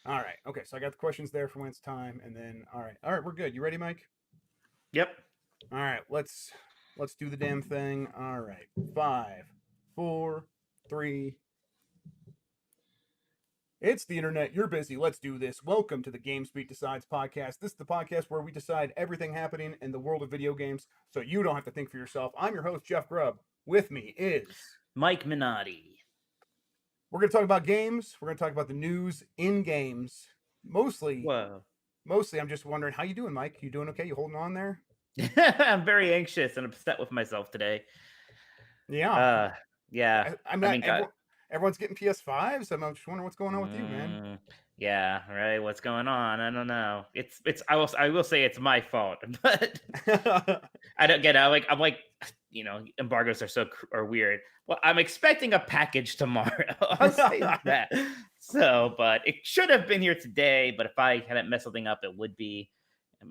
All right. Okay. So I got the questions there for when it's time, and then all right, we're good. You ready, Mike? Yep. All right. Let's do the damn thing. All right. Five, four, three. It's the internet. You're busy. Let's do this. Welcome to the GameSpeak Decides podcast. This is the podcast where we decide everything happening in the world of video games, so you don't have to think for yourself. I'm your host, Jeff Grubb. With me is Mike Minotti. we're going to talk about games. We're going to talk about the news in games. Mostly, Whoa. mostly. I'm just wondering how you doing, Mike. You doing okay? You holding on there? I'm very anxious and upset with myself today. Yeah. Uh, yeah. I'm I not. mean, God. Everyone's getting PS5s. So I'm just wondering what's going on with you, man. Mm, yeah. Right. What's going on? I don't know. It's. I will say it's my fault, but I don't get it. I'm like, embargoes are weird. Well, I'm expecting a package tomorrow. I'll say that. So, but it should have been here today. But if I hadn't messed something up, it would be. And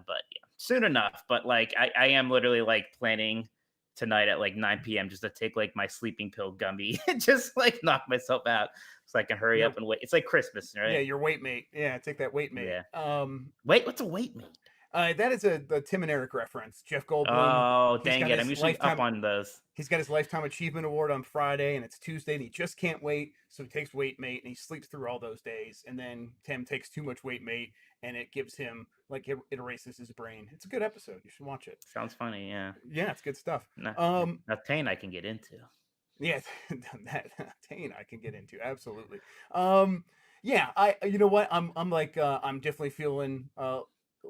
but yeah, soon enough. But like, I am literally like planning tonight at like 9 p.m. just to take like my sleeping pill gummy and just like knock myself out so I can hurry Your up and wait. It's like Christmas, yeah, right? your weight mate. Yeah, take that weight mate. Yeah. Wait, what's a weight mate? That is the Tim and Eric reference. Jeff Goldblum. Oh, He's dang got it. I'm his usually up lifetime. on those. He's got his lifetime achievement award on Friday, and it's Tuesday, and he just can't wait. So he takes weight mate, and he sleeps through all those days. And then Tim takes too much weight mate, and it gives him like it erases his brain. It's a good episode. You should watch it. Sounds funny, yeah. Yeah, it's good stuff. No, Um, pain I can get into. yeah, that Tane I can get into absolutely. Yeah, you know what I'm like I'm definitely feeling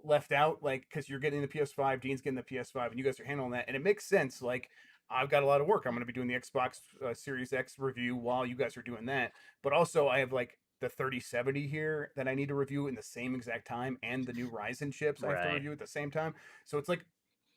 left out like because you're getting the PS5, Dean's getting the PS5, and you guys are handling that, and it makes sense. Like I've got a lot of work. I'm going to be doing the Xbox Series X review while you guys are doing that, but also I have like the 3070 here that I need to review in the same exact time, and the new Ryzen chips I have to Right. review at the same time. So it's like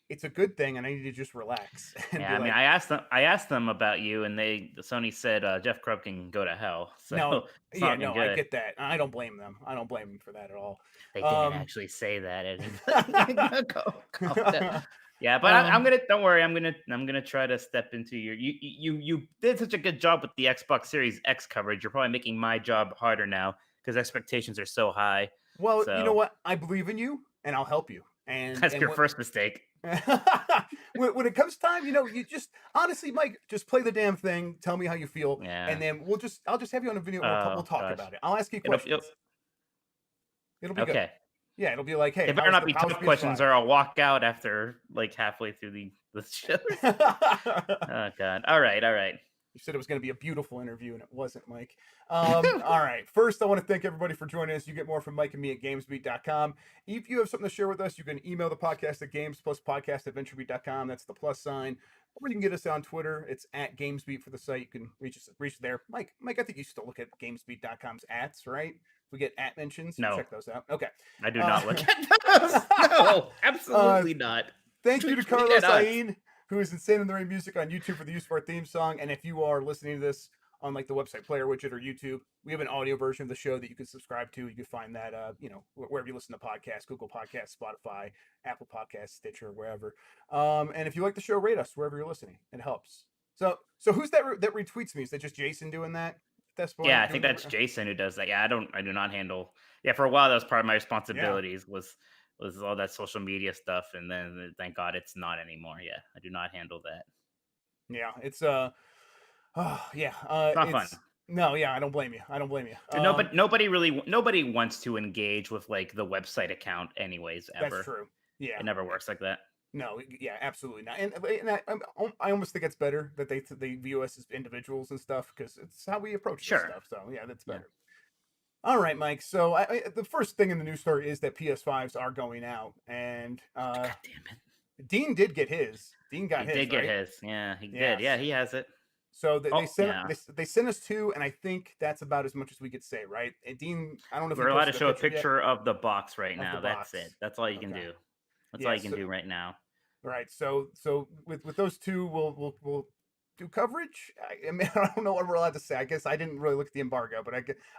it's a good thing, and I need to just relax and Yeah, be I mean, like, I asked them about you, and Sony said Jeff Grubb can go to hell, so no, it's yeah, not been no, I good. get that. I don't blame them. I don't blame them for that at all. They didn't Um, actually say that. Anybody, calm down. Yeah, but I'm um, gonna. Don't worry. I'm gonna try to step into your. You did such a good job with the Xbox Series X coverage. You're probably making my job harder now because expectations are so high. well, you know So what? I believe in you, and I'll help you. that's And your what first mistake. when it comes time, you just honestly, Mike, just play the damn thing. Tell me how you feel, and Yeah. then I'll just have you on a video. And we'll Oh talk gosh. about it. I'll ask you It'll questions. It'll be good. okay. Yeah, it'll be like, hey, They better not be how's tough questions, PS5? or I'll walk out after like halfway through the show. Oh God! All right, all right. You said it was going to be a beautiful interview, and it wasn't, Mike. All right. First, I want to thank everybody for joining us. You get more from Mike and me at gamesbeat.com. If you have something to share with us, you can email the podcast at gamespluspodcast@venturebeat.com. That's the plus sign. Or you can get us on Twitter. It's at GamesBeat for the site. You can reach there. Mike, I think you still look at GamesBeat.com's ats, right? If we get at mentions, you No, check those out. Okay. I do Uh, not look at those. No, absolutely not. Thank you to We Carlos cannot. Ain, who is Insane in the Rain Music on YouTube for the use of our theme song. And if you are listening to this on like the website player widget or YouTube, we have an audio version of the show that you can subscribe to. You can find that, wherever you listen to podcasts, Google Podcasts, Spotify, Apple Podcasts, Stitcher, wherever. And if you like the show, rate us wherever you're listening. It helps. So who's that that retweets me? Is that just Jason doing that? That's Yeah, I think that's Jason who does that. Yeah, I do not handle. Yeah, for a while that was part of my Yeah. responsibilities was all that social media stuff, and then thank God it's not anymore. Yeah, I do not handle that. Yeah. It's yeah. It's not fun. It's no. Yeah. I don't blame you. I don't blame you. And nobody wants to engage with like the website account, anyways. That's Ever. true. Yeah. It never works like that. No, yeah, absolutely not. And I almost think it's better that they view us as individuals and stuff because it's how we approach this Sure. stuff. So yeah, that's Yeah. better. All right, Mike. So the first thing in the news story is that PS5s are going out, and God damn it. Dean did get his. Dean got He his. did get Right? his. Yeah, he Yes. did. Yeah, he has it. So Oh, they sent yeah. they sent us two, and I think that's about as much as we could say, right? And Dean, I don't know if We're you allowed to posted show a yet picture of the box right of the now. That's box. it. That's all you can Okay. do. That's all Yeah. you can do right now. Right. So with those two, we'll do coverage. I mean, I don't know what we're allowed to say. I guess I didn't really look at the embargo, but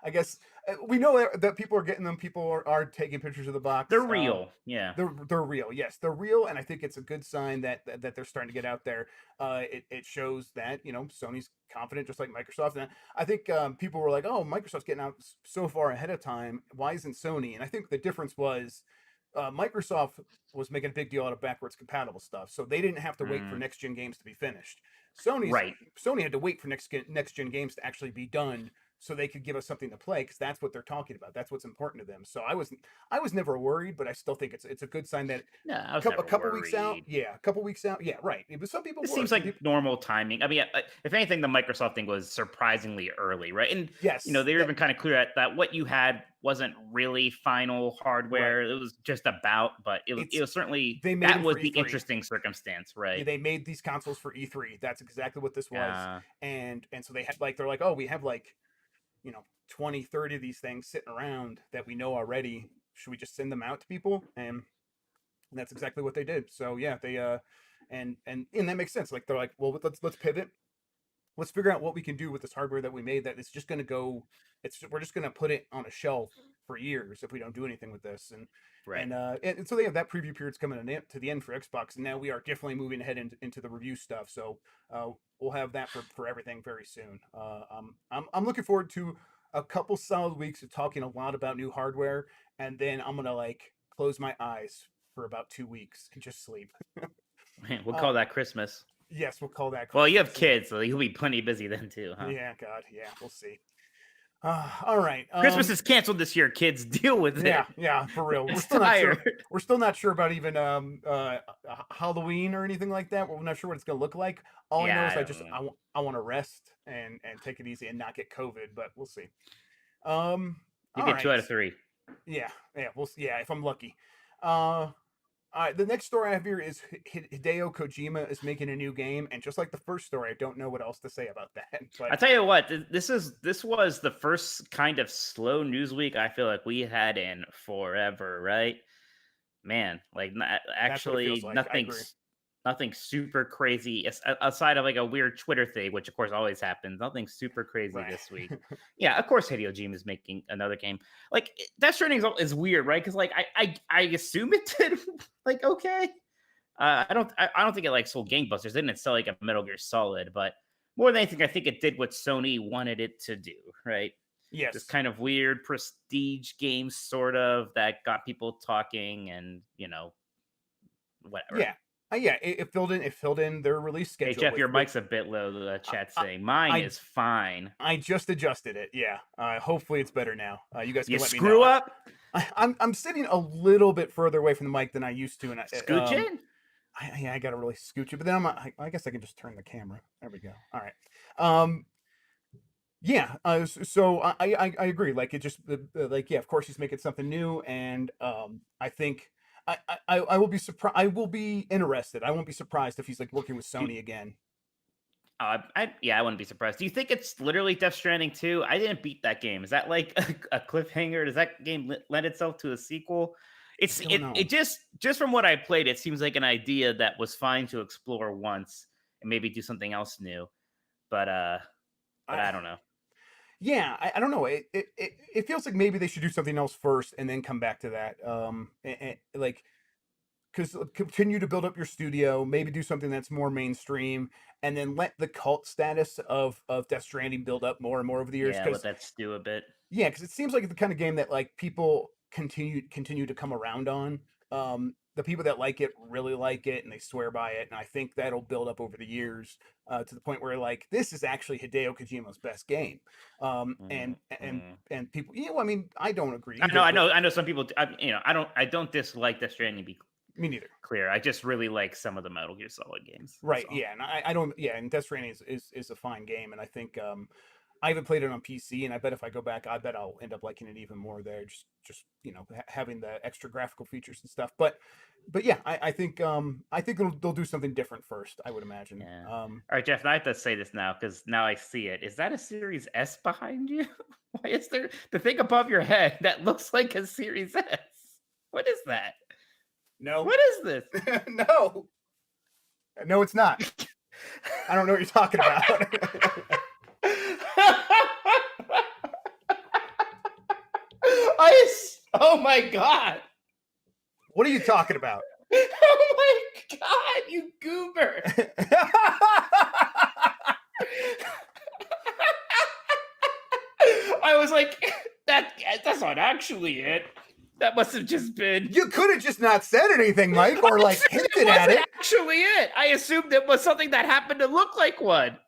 I guess we know that people are getting them. People are taking pictures of the They're box. real. Yeah. They're real. Yes, they're real, and I think it's a good sign that they're starting to get out there. It shows that Sony's confident, just like Microsoft. And I think people were like, "Oh, Microsoft's getting out so far ahead of time. Why isn't Sony?" And I think the difference was Microsoft was making a big deal out of backwards compatible stuff, so they didn't have to wait for Mm, next gen games to be finished. right. Sony had to wait for next gen games to actually be done so they could give us something to play because that's what they're talking about. That's what's important to them. So I was never worried, but I still think it's a good sign that No, I was a never couple weeks out, worried. yeah, a couple weeks out, yeah, right. But some people It were. seems Some like people, normal timing. I mean, if anything, the Microsoft thing was surprisingly early, right? And yes, they were even kind of clear that what you had wasn't really final right. hardware. It was just about, but it It's was certainly they made that them for was the E3. interesting circumstance, Yeah, right? they made these consoles for E3. That's exactly what this was. Uh, And so they had they're like, oh, we have like 20, 30 of these things sitting around that we know already. Should we just send them out to people? And that's exactly what they did. So yeah, they and that makes sense. Like they're like, well, let's pivot. Let's figure out what we can do with this hardware that we made that it's just going to go. We're just going to put it on a shelf for years if we don't do anything with this. right. And so they have that preview period's coming to the end for Xbox, and now we are definitely moving ahead into the review stuff. So we'll have that for everything very soon. I'm looking forward to a couple solid weeks of talking a lot about new hardware, and then I'm gonna like close my eyes for about 2 weeks and just sleep. We'll Uh, call that Christmas. yes, we'll call that Well, you have Christmas. kids, so you'll be plenty busy then too, huh? Yeah, God, yeah, we'll see. All right. Christmas is canceled this year, kids. Deal with Yeah, it. yeah, for real. We're It's still not sure. tired. We're still not sure about even Halloween or anything like that. We're not sure what it's gonna look like. All I know Yeah, is I don't know. I want to rest and take it easy and not get COVID, but we'll see. Um, You all get two right. out of three. Yeah, yeah, we'll see. Yeah, if I'm lucky. Uh, all right. The next story I have here is Hideo Kojima is making a new game, and just like the first story, I don't know what else to say about that. But I tell you what, this was the first kind of slow news week I feel like we had in forever, right? Man, like that's what it feels actually like. I agree. nothing super crazy outside of like a weird Twitter thing, which of course always happens. Nothing super crazy Right. this week. Yeah, of course Hideo Kojima is making another game. Like Death Stranding is weird, right? Because like I assume it did like okay. I don't think it like sold gangbusters. It didn't sell like a Metal Gear Solid, but more than anything, I think it did what Sony wanted it to do, right? This Yes. kind of weird prestige game, sort of, that got people talking, and whatever. Yeah. Yeah. It filled in. It filled in their release Hey schedule Jeff, your with. mic's a bit low. The chat I, saying mine I is fine. I just adjusted it. Yeah. Hopefully it's better now. You guys You can let me know. screw up, I'm sitting a little bit further away from the mic than I used to, and scooch in. I gotta really scooch it. But then I guess I can just turn the camera. There we go. All right. Um, yeah. So I agree. Like it just like yeah. Of course he's making something new, and I think. I will be surprised. I will be interested. I won't be surprised if he's like working with Do, Sony again. yeah, I wouldn't be surprised. Do you think it's literally Death Stranding 2? I didn't beat that game. Is that like a cliffhanger? Does that game lend itself to a sequel? I It's don't it know. it just from what I played, it seems like an idea that was fine to explore once and maybe do something else new. But I I, don't know. yeah, I don't know. It feels like maybe they should do something else first and then come back to that. Like because continue to build up your studio, maybe do something that's more mainstream, and then let the cult status of Death Stranding build up more and more over the years. Yeah, let Because that stew a bit. yeah, because it seems like the kind of game that like people continue to come around on. The people that like it really like it, and they swear by it, and I think that'll build up over the years to the point where like this is actually Hideo Kojima's best game. Mm, mm. And people, I mean, I don't agree I know, either, I but know, I know. Some people, I don't dislike Death Stranding. To be me neither. clear, I just really like some of the Metal Gear Solid games. That's Right? all. Yeah, and I don't. Yeah, and Death Stranding is a fine game, and I think I haven't played it on PC, and I bet if I go back, I bet I'll end up liking it even more there. Just having the extra graphical features and stuff. But yeah, I think they'll do something different first. I would imagine. Yeah. All right, Jeff. I have to say this now because now I see it. Is that a Series S behind you? Why is there the thing above your head that looks like a Series S? What is that? No, What is this? no, no, it's not. I don't know what you're talking about. Oh my god. What are you talking about? Oh my god, you goober. I was like, that's not actually it. That must have just been. You could have just not said anything, Mike, or I like assumed hinted at wasn't it. actually it. I assumed it was something that happened to look like one.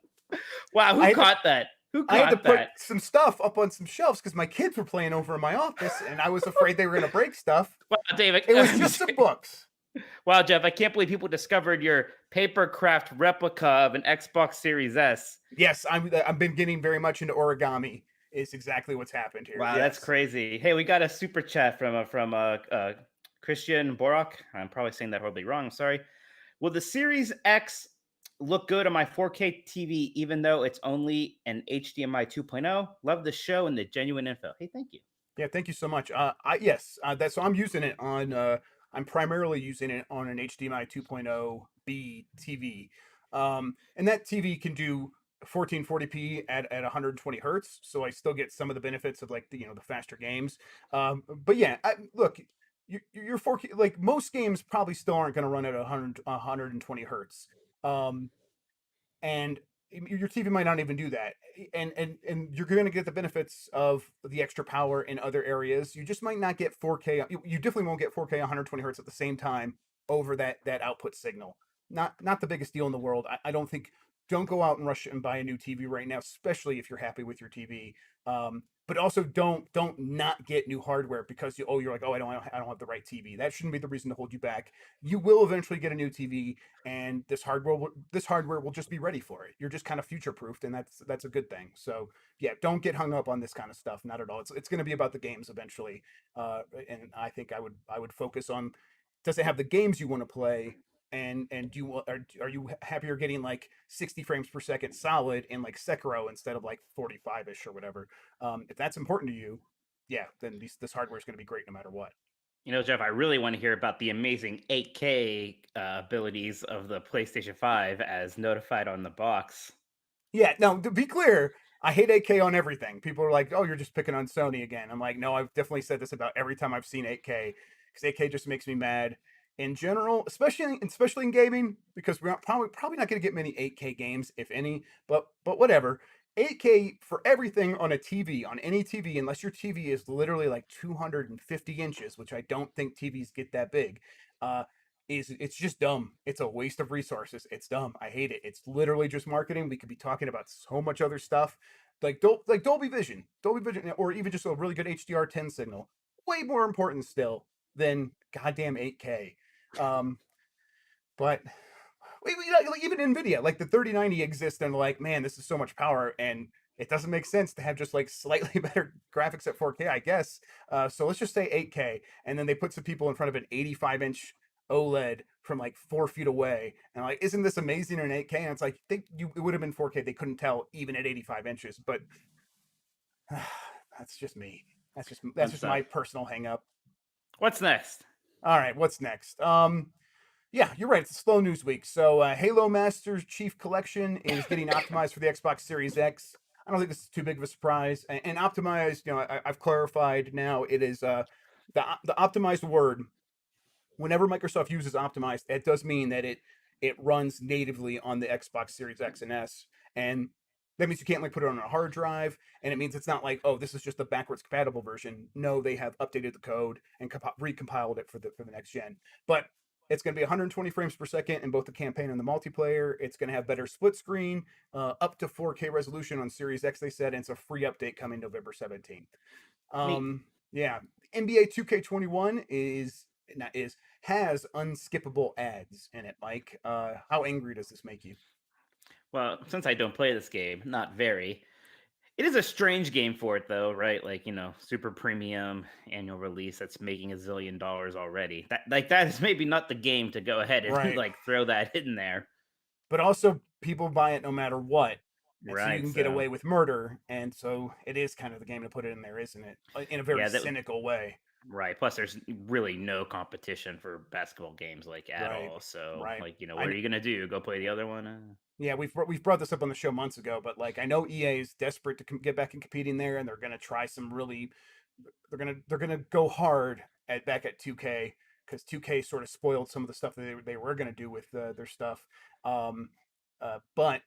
Wow, who caught that? Who I had to caught put that? some stuff up on some shelves because my kids were playing over in my office, and I was afraid they were going to break stuff. Wow, David. It was just some books. Wow, Jeff, I can't believe people discovered your papercraft replica of an Xbox Series S. Yes, I've been getting very much into origami. Is exactly what's happened here. Wow, Yes. that's crazy. Hey, we got a super chat from Christian Borok. I'm probably saying that horribly wrong. I'm sorry. Will the Series X look good on my 4K TV, even though it's only an HDMI 2.0? Love the show and the genuine info. Hey, thank you. Yeah, thank you so much. That's so I'm using it on. I'm primarily using it on an HDMI 2.0B TV, and that TV can do 1440p at 120 hertz. So I still get some of the benefits of like the faster games. But yeah, look, your 4K, like most games probably still aren't going to run at 120 hertz. Um, and your TV might not even do that. And you're going to get the benefits of the extra power in other areas. You just might not get 4K. You definitely won't get 4K 120 hertz at the same time over that output signal. Not the biggest deal in the world. I don't think. Don't go out and rush and buy a new TV right now, especially if you're happy with your TV. But also don't not get new hardware because you're like, oh, I don't have the right TV. That shouldn't be the reason to hold you back. You will eventually get a new TV, and this hardware will just be ready for it. You're just kind of future proofed, and that's a good thing. So yeah, don't get hung up on this kind of stuff. Not at all. It's going to be about the games eventually, and I think I would focus on, does it have the games you want to play, and are you happier getting like 60 frames per second solid in like Sekiro instead of like 45 ish or whatever. If that's important to you, yeah, then this hardware is going to be great no matter what. You know, Jeff, I really want to hear about the amazing 8K abilities of the PlayStation 5 as notified on the box. Yeah, no, to be clear, I hate 8K on everything. People are like, "Oh, you're just picking on Sony again." I'm like, "No, I've definitely said this about every time I've seen 8K because 8K just makes me mad in general, especially in gaming because we're probably not going to get many 8K games if any, but whatever. 8K for everything on a TV, on any TV, unless your TV is literally like 250 inches, which I don't think TVs get that big. Uh, it's just dumb. It's a waste of resources. It's dumb. I hate it. It's literally just marketing. We could be talking about so much other stuff, like Dolby Vision, or even just a really good HDR10 signal. Way more important still than goddamn 8K. Um, but like even Nvidia, like the 3090 exists, and like, man, this is so much power, and it doesn't make sense to have just like slightly better graphics at 4K, I guess. So let's just say 8K, and then they put some people in front of an 85-inch OLED from like 4 feet away, and like, isn't this amazing in 8K? And it's like, it would have been 4K. They couldn't tell even at 85 inches, but that's just me. That's just my personal hang up. What's next? All right, what's next? Yeah, you're right. It's a slow news week. So, Halo Master Chief Collection is getting optimized for the Xbox Series X. I don't think this is too big of a surprise. And optimized, I've clarified now. It is the optimized word. Whenever Microsoft uses optimized, it does mean that it runs natively on the Xbox Series X and S, and that means you can't like put it on a hard drive, and it means it's not like, oh, this is just the backwards compatible version. No, they have updated the code and recompiled it for the next gen. But it's going to be 120 frames per second in both the campaign and the multiplayer. It's going to have better split screen, up to 4K resolution on Series X, they said, and it's a free update coming November 17th. Neat. Yeah, NBA 2K21 has unskippable ads in it, Mike. How angry does this make you? Well, since I don't play this game, not very. It is a strange game for it, though, right? Like, super premium annual release that's making $1 zillion already. That is maybe not the game to go ahead and Right. like throw that in there. But also, people buy it no matter what. and so you Right. can get So away with murder, and so it is kind of the game to put it in there, isn't it? In a very yeah, that cynical way. right. Plus, there's really no competition for basketball games like at Right, all. So right. like, I what are you gonna do? Go play the other one? Yeah, we've brought this up on the show months ago, but like I know EA is desperate to get back in competing there, and they're gonna try some really, they're gonna go hard at back at 2K, because 2K sort of spoiled some of the stuff that they were gonna do with their stuff, but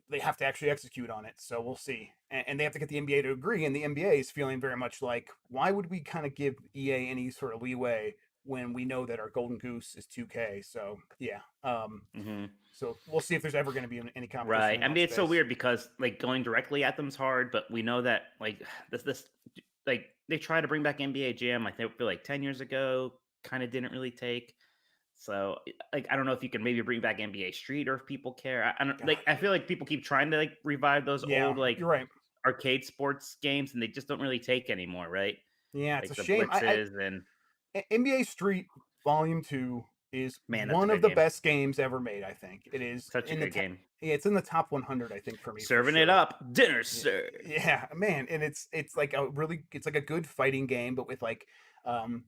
they have to actually execute on it. So we'll see, and they have to get the NBA to agree, and the NBA is feeling very much like, why would we kind of give EA any sort of leeway when we know that our golden goose is 2K? So yeah. Hmm. So we'll see if there's ever going to be any competition Right. in I that mean, it's so space. weird because like going directly at them's hard, but we know that like this like they tried to bring back NBA Jam. I think feel like 10 years ago, kind of didn't really take. So like I don't know if you can maybe bring back NBA Street or if people care. I don't God, like. I feel like people keep trying to like revive those yeah, old like you're right. arcade sports games, and they just don't really take anymore, right? Yeah, it's a Like the shame. blitzes and NBA Street Volume Two is man, that's a one of good the game. best games ever made. I think it is Such a in the good game. yeah, it's in the top 100. I think for me for Serving it sure. up, dinner Yeah, served. yeah, man, and it's like a really, it's like a good fighting game, but with like, um,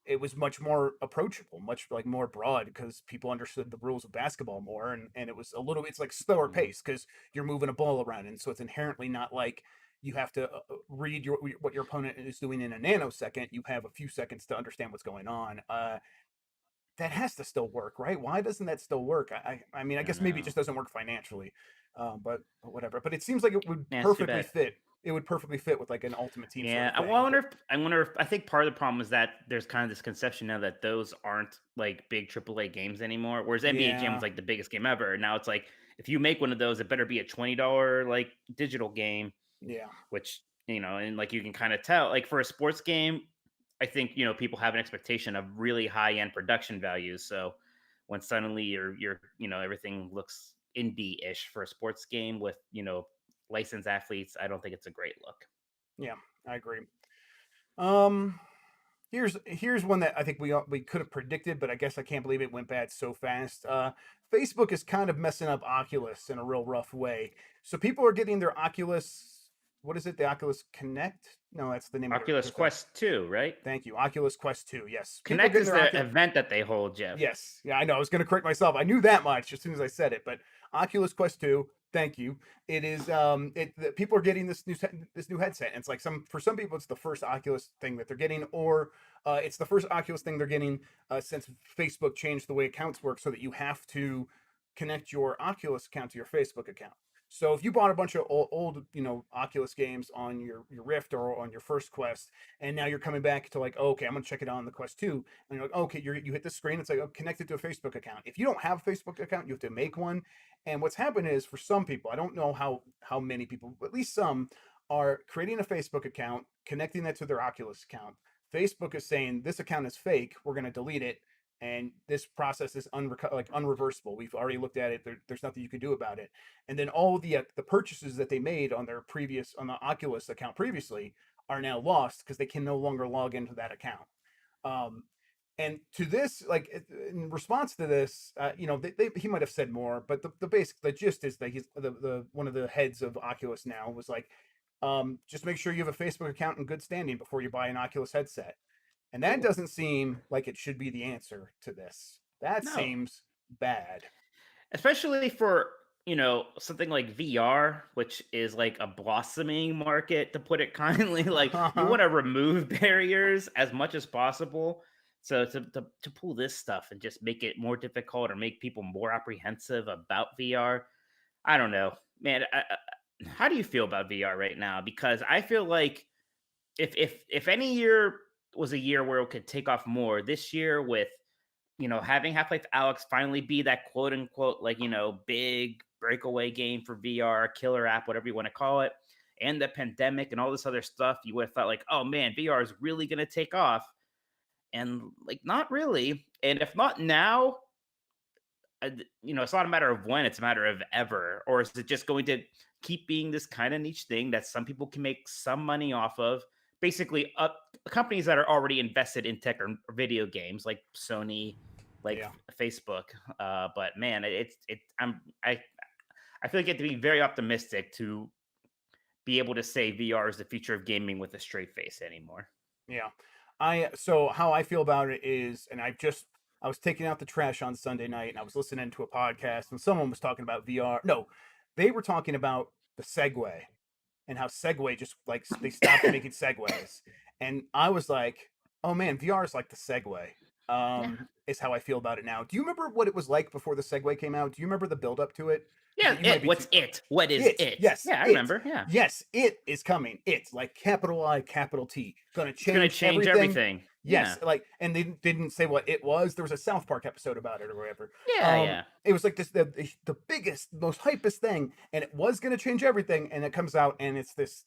it was much more approachable, much like more broad, because people understood the rules of basketball more, and it was a little, it's like slower Mhm. pace because you're moving a ball around, and so it's inherently not like you have to read what your opponent is doing in a nanosecond. You have a few seconds to understand what's going on. That has to still work, right? Why doesn't that still work? I mean, I I don't guess maybe it know. just doesn't work financially, but whatever. But it seems like it would Yeah, it's too perfectly bad. fit. It would perfectly fit with like an Ultimate Team sort Yeah, of I thing. wonder if I think part of the problem is that there's kind of this conception now that those aren't like big AAA games anymore. Whereas NBA Jam was Yeah, like the biggest game ever. Now it's like if you make one of those, it better be a $20 like digital game, yeah, which and like you can kind of tell, like for a sports game, I think people have an expectation of really high end production values. So when suddenly you're everything looks indie-ish for a sports game with licensed athletes, I don't think it's a great look. yeah. I agree. Um, here's one that I think we could have predicted, but I guess I can't believe it went bad so fast. Facebook is kind of messing up Oculus in a real rough way. So people are getting their Oculus. What is it? The Oculus Connect? No, that's the name of Oculus their thing. Quest 2, right? Thank you. Oculus Quest 2. Yes. People are Connect getting is their the Oculus. event that they hold, Jeff. Yes. Yeah, I know. I was going to correct myself. I knew that much as soon as I said it, but Oculus Quest 2, thank you. It is people are getting this new headset. And it's like for some people it's the first Oculus thing that they're getting, or it's the first Oculus thing they're getting since Facebook changed the way accounts work so that you have to connect your Oculus account to your Facebook account. So if you bought a bunch of old Oculus games on your Rift or on your first Quest, and now you're coming back to like, oh, okay, I'm gonna check it out on the Quest 2, and you're like, okay, you hit the screen, it's like, oh, connected to a Facebook account. If you don't have a Facebook account, you have to make one. And what's happened is, for some people, I don't know how many people, but at least some, are creating a Facebook account, connecting that to their Oculus account. Facebook is saying this account is fake, we're gonna delete it, and this process is unreversible. We've already looked at it. There's nothing you can do about it. And then all the purchases that they made on on the Oculus account previously are now lost because they can no longer log into that account. Um, and to this, like in response to this, he might have said more, but the gist is that he's the one of the heads of Oculus now was like, just make sure you have a Facebook account in good standing before you buy an Oculus headset. And that Cool. doesn't seem like it should be the answer to this. That No, seems bad. especially for something like VR, which is like a blossoming market, to put it kindly. Like you Uh-huh. want to remove barriers as much as possible. So to pull this stuff and just make it more difficult or make people more apprehensive about VR, I don't know, man. How do you feel about VR right now? Because I feel like if any year was a year where it could take off more, this year with having Half-Life Alex finally be that quote unquote like big breakaway game for VR, killer app, whatever you want to call it, and the pandemic and all this other stuff, you would have thought like, oh man, VR is really gonna take off, and like not really. And if not now, it's not a matter of when, it's a matter of ever. Or is it just going to keep being this kind of niche thing that some people can make some money off of? Basically, companies that are already invested in tech or video games, like Sony, like Yeah. Facebook. But man, I I feel like you have to be very optimistic to be able to say VR is the future of gaming with a straight face anymore. Yeah. So how I feel about it is, and I was taking out the trash on Sunday night and I was listening to a podcast and someone was talking about VR. No, they were talking about the Segway and how Segway just like they stopped making Segways. And I was like, oh man, VR is like the Segway. Yeah. Is how I feel about it now. Do you remember what it was like before the Segway came out? Do you remember the build up to it? Yeah, You might be too. what's it? What is It, it? yes, Yeah, I it, remember. Yeah. yes, it is coming. It's like capital I, capital T. Gonna It's gonna change change everything. everything. Yes, Yeah. like, and they didn't say what it was. There was a South Park episode about it or whatever. Yeah, yeah. It was like this the biggest, most hypest thing, and it was gonna change everything. And it comes out, and it's this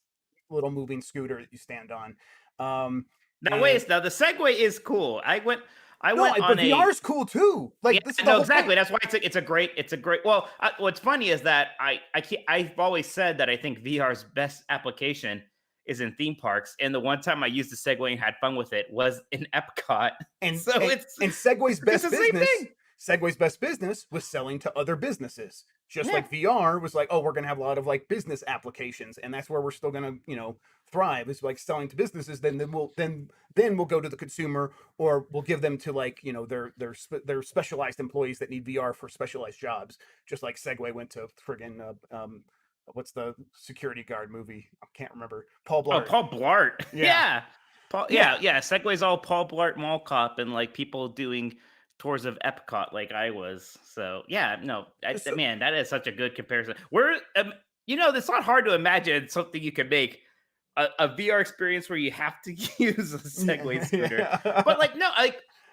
little moving scooter that you stand on. Now And wait, now the Segway is cool. I went no, on but a VR is cool too. Like yeah, this is the no, whole exactly. point. That's why it's a great. Well, what's funny is that I've always said that I think VR's best application is in theme parks, and the one time I used the Segway and had fun with it was in Epcot. And So and Segway's it's best the same business. thing. Segway's best business was selling to other businesses. Just Yeah. like VR was like, oh, we're gonna have a lot of like business applications, and that's where we're still gonna, thrive. Is like selling to businesses. Then we'll go to the consumer, or we'll give them to like their specialized employees that need VR for specialized jobs. Just like Segway went to friggin' what's the security guard movie? I can't remember. Paul Oh, Blart. Paul Blart. Yeah. Yeah. Paul, Yeah. yeah. Segway's all Paul Blart Mall Cop and like people doing tours of Epcot like I was. So yeah, no, So- man, that is such a good comparison. It's not hard to imagine something you could make a VR experience where you have to use a Segway scooter. Yeah. But like, no,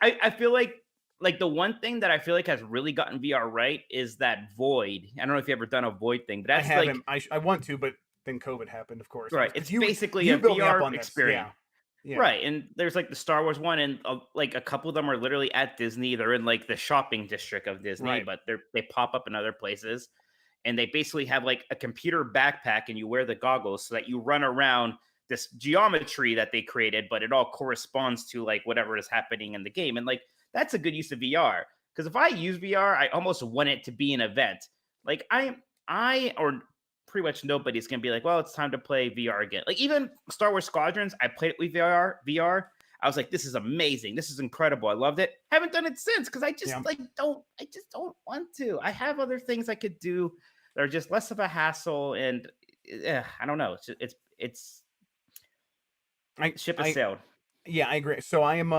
I feel like the one thing that I feel like has really gotten VR right is that Void. I don't know if you ever done a Void thing, but I that's haven't. like I want to, but then COVID happened, of course. right. It's You basically you a built me up VR on this. experience. Yeah. Right, and there's like the Star Wars one, and like a couple of them are literally at Disney. They're in like the shopping district of Disney, Right. but they pop up in other places, and they basically have like a computer backpack, and you wear the goggles so that you run around this geometry that they created, but it all corresponds to like whatever is happening in the game, and like that's a good use of VR. Because if I use VR, I almost want it to be an event. Like I or pretty much nobody's gonna be like, well, it's time to play VR again. Like even Star Wars Squadrons, I played it with VR. I was like, this is amazing. This is incredible. I loved it. Haven't done it since because I just don't want to. I have other things I could do that are just less of a hassle, and I don't know. It's ship has sailed. Yeah, I agree. So I'm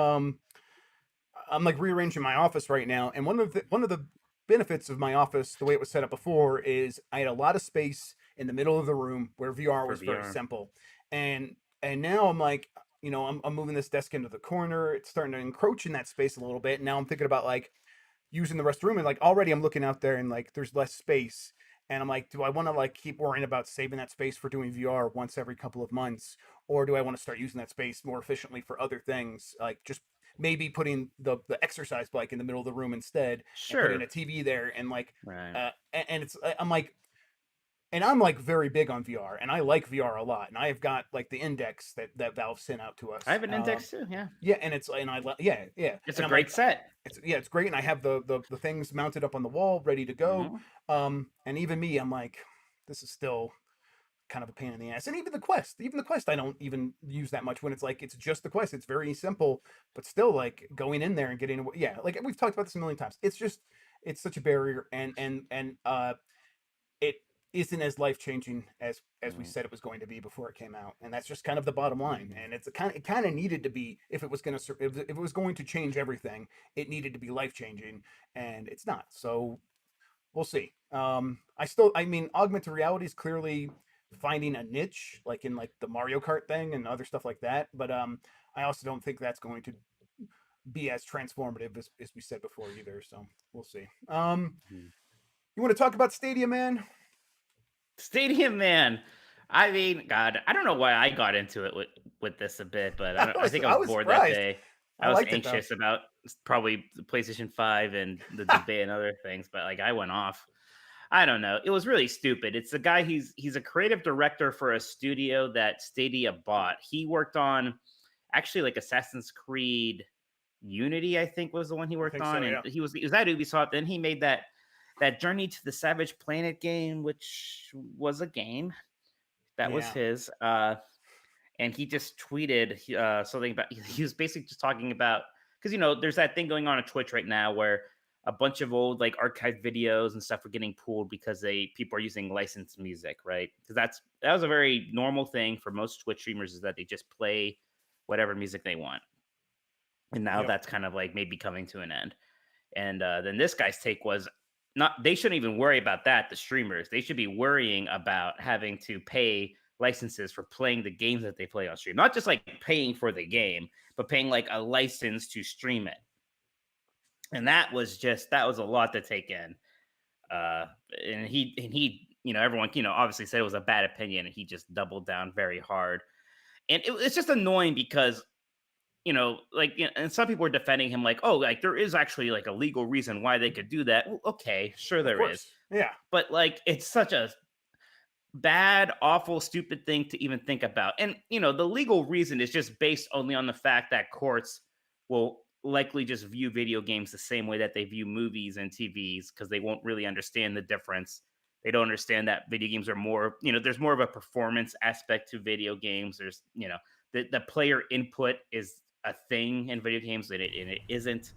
like rearranging my office right now, and one of the benefits of my office, the way it was set up before, is I had a lot of space in the middle of the room where VR was very simple, and now I'm like, I'm moving this desk into the corner. It's starting to encroach in that space a little bit. And now I'm thinking about like using the rest of the room, and like already I'm looking out there and like there's less space. And I'm like, do I want to like keep worrying about saving that space for doing VR once every couple of months, or do I want to start using that space more efficiently for other things, like just maybe putting the exercise bike in the middle of the room instead, Sure. and putting a TV there, and like, right. And it's I'm like very big on VR, and I like VR a lot, and I have got like the index that Valve sent out to us. I have an index too. Yeah. Yeah, and it's and I yeah. It's and a great set. It's great, and I have the things mounted up on the wall, ready to go. Mm-hmm. And even me, I'm like, this is still kind of a pain in the ass. And even the Quest, I don't even use that much when it's like it's just the Quest. It's very simple, but still like going in there and getting away. Yeah, like we've talked about this a million times. It's such a barrier, and it isn't as life changing as we said it was going to be before it came out, and that's just kind of the bottom line. And it kind of needed to be, if it was going to change everything, it needed to be life changing, and it's not. So we'll see. I mean, augmented reality is clearly finding a niche, like in like the Mario Kart thing and other stuff like that. But I also don't think that's going to be as transformative as we said before either. So we'll see. You want to talk about Stadia Man? Stadia Man. I mean, God, I don't know why I got into it with this a bit, but I think I was bored surprised. that day. I was liked anxious about probably the PlayStation 5 and the debate and other things, but like I went off. I don't know. It was really stupid. It's a guy, he's a creative director for a studio that Stadia bought. He worked on actually like Assassin's Creed Unity, I think was the one he worked on. So, yeah. And he was at Ubisoft. Then he made that that Journey to the Savage Planet game, which was a game that was Yeah. his. And he just tweeted something about. He was basically just talking about, because there's that thing going on Twitch right now where a bunch of old like archived videos and stuff are getting pulled because people are using licensed music, right? Because that was a very normal thing for most Twitch streamers, is that they just play whatever music they want, and now Yep. that's kind of like maybe coming to an end. And then this guy's take was, not they shouldn't even worry about that. The streamers, they should be worrying about having to pay licenses for playing the games that they play on stream, not just like paying for the game, but paying like a license to stream it. And that was a lot to take in. Uh, and he, everyone, obviously said it was a bad opinion, and he just doubled down very hard. And it's just annoying because and some people are defending him like, oh, like there is actually like a legal reason why they could do that. Well, okay, sure Of there is, course. Yeah. but like it's such a bad, awful, stupid thing to even think about. And the legal reason is just based only on the fact that courts will likely just view video games the same way that they view movies and TVs, because they won't really understand the difference. They don't understand that video games are more, there's more of a performance aspect to video games. There's, the player input is a thing in video games that it isn't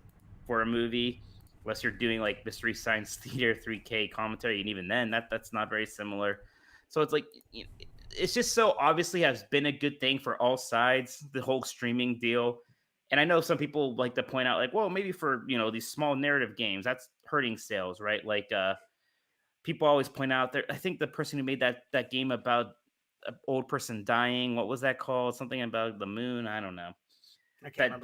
for a movie, unless you're doing like Mystery Science Theater 3K commentary, and even then that's not very similar. So it's like, it's just so obviously has been a good thing for all sides, the whole streaming deal. And I know some people like to point out like, well, maybe for these small narrative games that's hurting sales, right? Like people always point out there, I think the person who made that game about an old person dying, what was that called? Something about the moon, I don't know. I can't That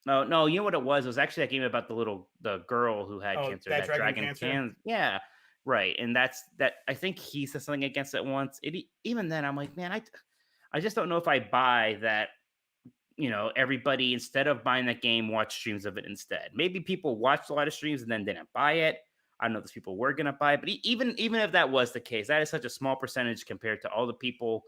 remember. no, you know what it was? It was actually that game about the girl who had Oh, cancer, that that Dragon dragon Cancer. can. Yeah, right. And that. I think he said something against it once. Even then, I'm like, man, I just don't know if I buy that. Everybody, instead of buying that game, watch streams of it instead. Maybe people watched a lot of streams and then didn't buy it. I don't know if those people were gonna buy it, but even if that was the case, that is such a small percentage compared to all the people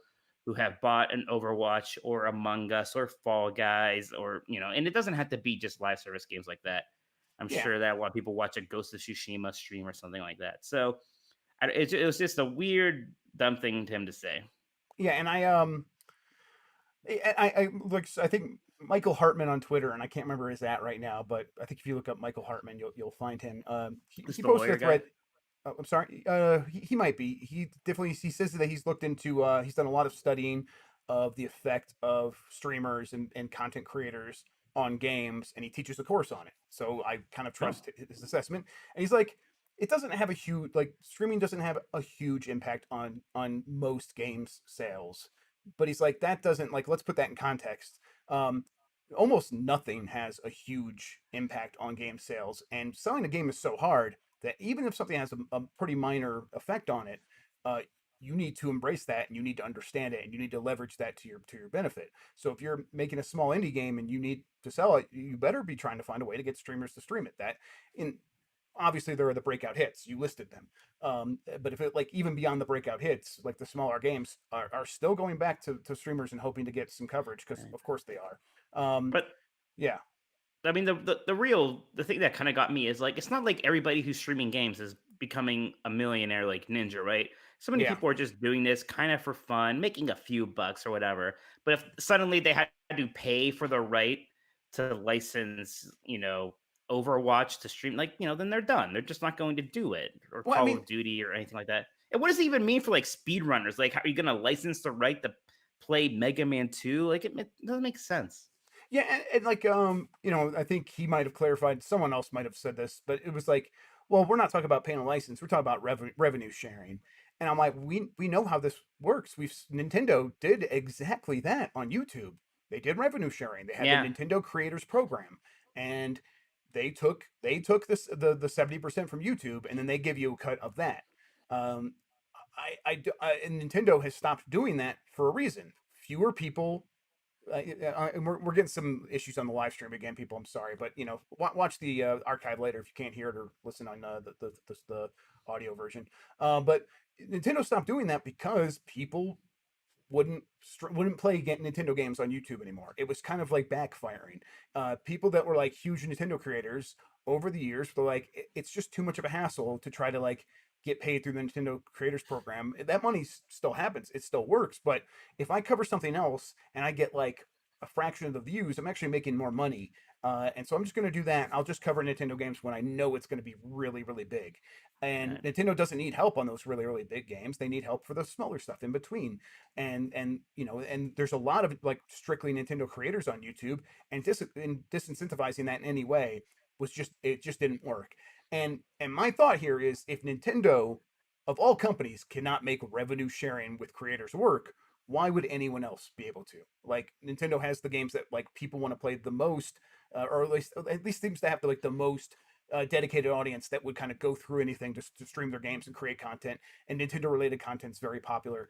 who have bought an Overwatch or Among Us or Fall Guys, or and it doesn't have to be just live service games like that. I'm Yeah. sure that a lot of people watch a Ghost of Tsushima stream or something like that. So it was just a weird, dumb thing to him to say. Yeah, and I look. I think Michael Hartman on Twitter, and I can't remember his at right now, but I think if you look up Michael Hartman, you'll find him. This He the posted lawyer a guy. thread. I'm sorry. He might be. He definitely he says that he's looked into. He's done a lot of studying of the effect of streamers and content creators on games, and he teaches a course on it. So I kind of Oh, trust his assessment. And he's like, it doesn't have a huge like streaming doesn't have a huge impact on most games sales, but he's like that doesn't like let's put that in context. Um, Almost nothing has a huge impact on game sales, and selling a game is so hard that even if something has a pretty minor effect on it, uh, you need to embrace that and you need to understand it and you need to leverage that to your benefit. So if you're making a small indie game and you need to sell it, you better be trying to find a way to get streamers to stream it. That in obviously there are the breakout hits, you listed them, but if it like even beyond the breakout hits, like the smaller games are still going back to streamers and hoping to get some coverage because okay. of course they are. um, But yeah. I mean, the thing that kind of got me is like, it's not like everybody who's streaming games is becoming a millionaire like Ninja, right? So many Yeah. people are just doing this kind of for fun, making a few bucks or whatever. But if suddenly they had to pay for the right to license, Overwatch to stream, like, then they're done. They're just not going to do it, or Well, I Call mean, of Duty or anything like that. And what does it even mean for like speedrunners? Like, how are you going to license the right to play Mega Man 2? Like, it doesn't make sense. yeah, and like I think he might have clarified. Someone else might have said this, but it was like, well, we're not talking about paying a license. We're talking about revenue sharing. And I'm like, we know how this works. Nintendo did exactly that on YouTube. They did revenue sharing. They had the Yeah. Nintendo Creators Program, and they took this the 70% from YouTube, and then they give you a cut of that. Um, and Nintendo has stopped doing that for a reason. Fewer people and we're getting some issues on the live stream again, people. I'm sorry, but watch the archive later if you can't hear it or listen on the audio version. But Nintendo stopped doing that because people wouldn't play Nintendo games on YouTube anymore. It was kind of like backfiring. People that were like huge Nintendo creators over the years were like, it's just too much of a hassle to try to like get paid through the Nintendo Creators Program. That money still happens, it still works. But if I cover something else and I get like a fraction of the views, I'm actually making more money. And so I'm just going to do that. I'll just cover Nintendo games when I know it's going to be really, really big. And Nintendo doesn't need help on those really, really big games. They need help for the smaller stuff in between. And and there's a lot of like strictly Nintendo creators on YouTube, and disincentivizing that in any way it just didn't work. And my thought here is, if Nintendo of all companies cannot make revenue sharing with creators work, why would anyone else be able to? Like, Nintendo has the games that like people want to play the most, or at least seems to have the most dedicated audience that would kind of go through anything to stream their games and create content. And Nintendo related content is very popular.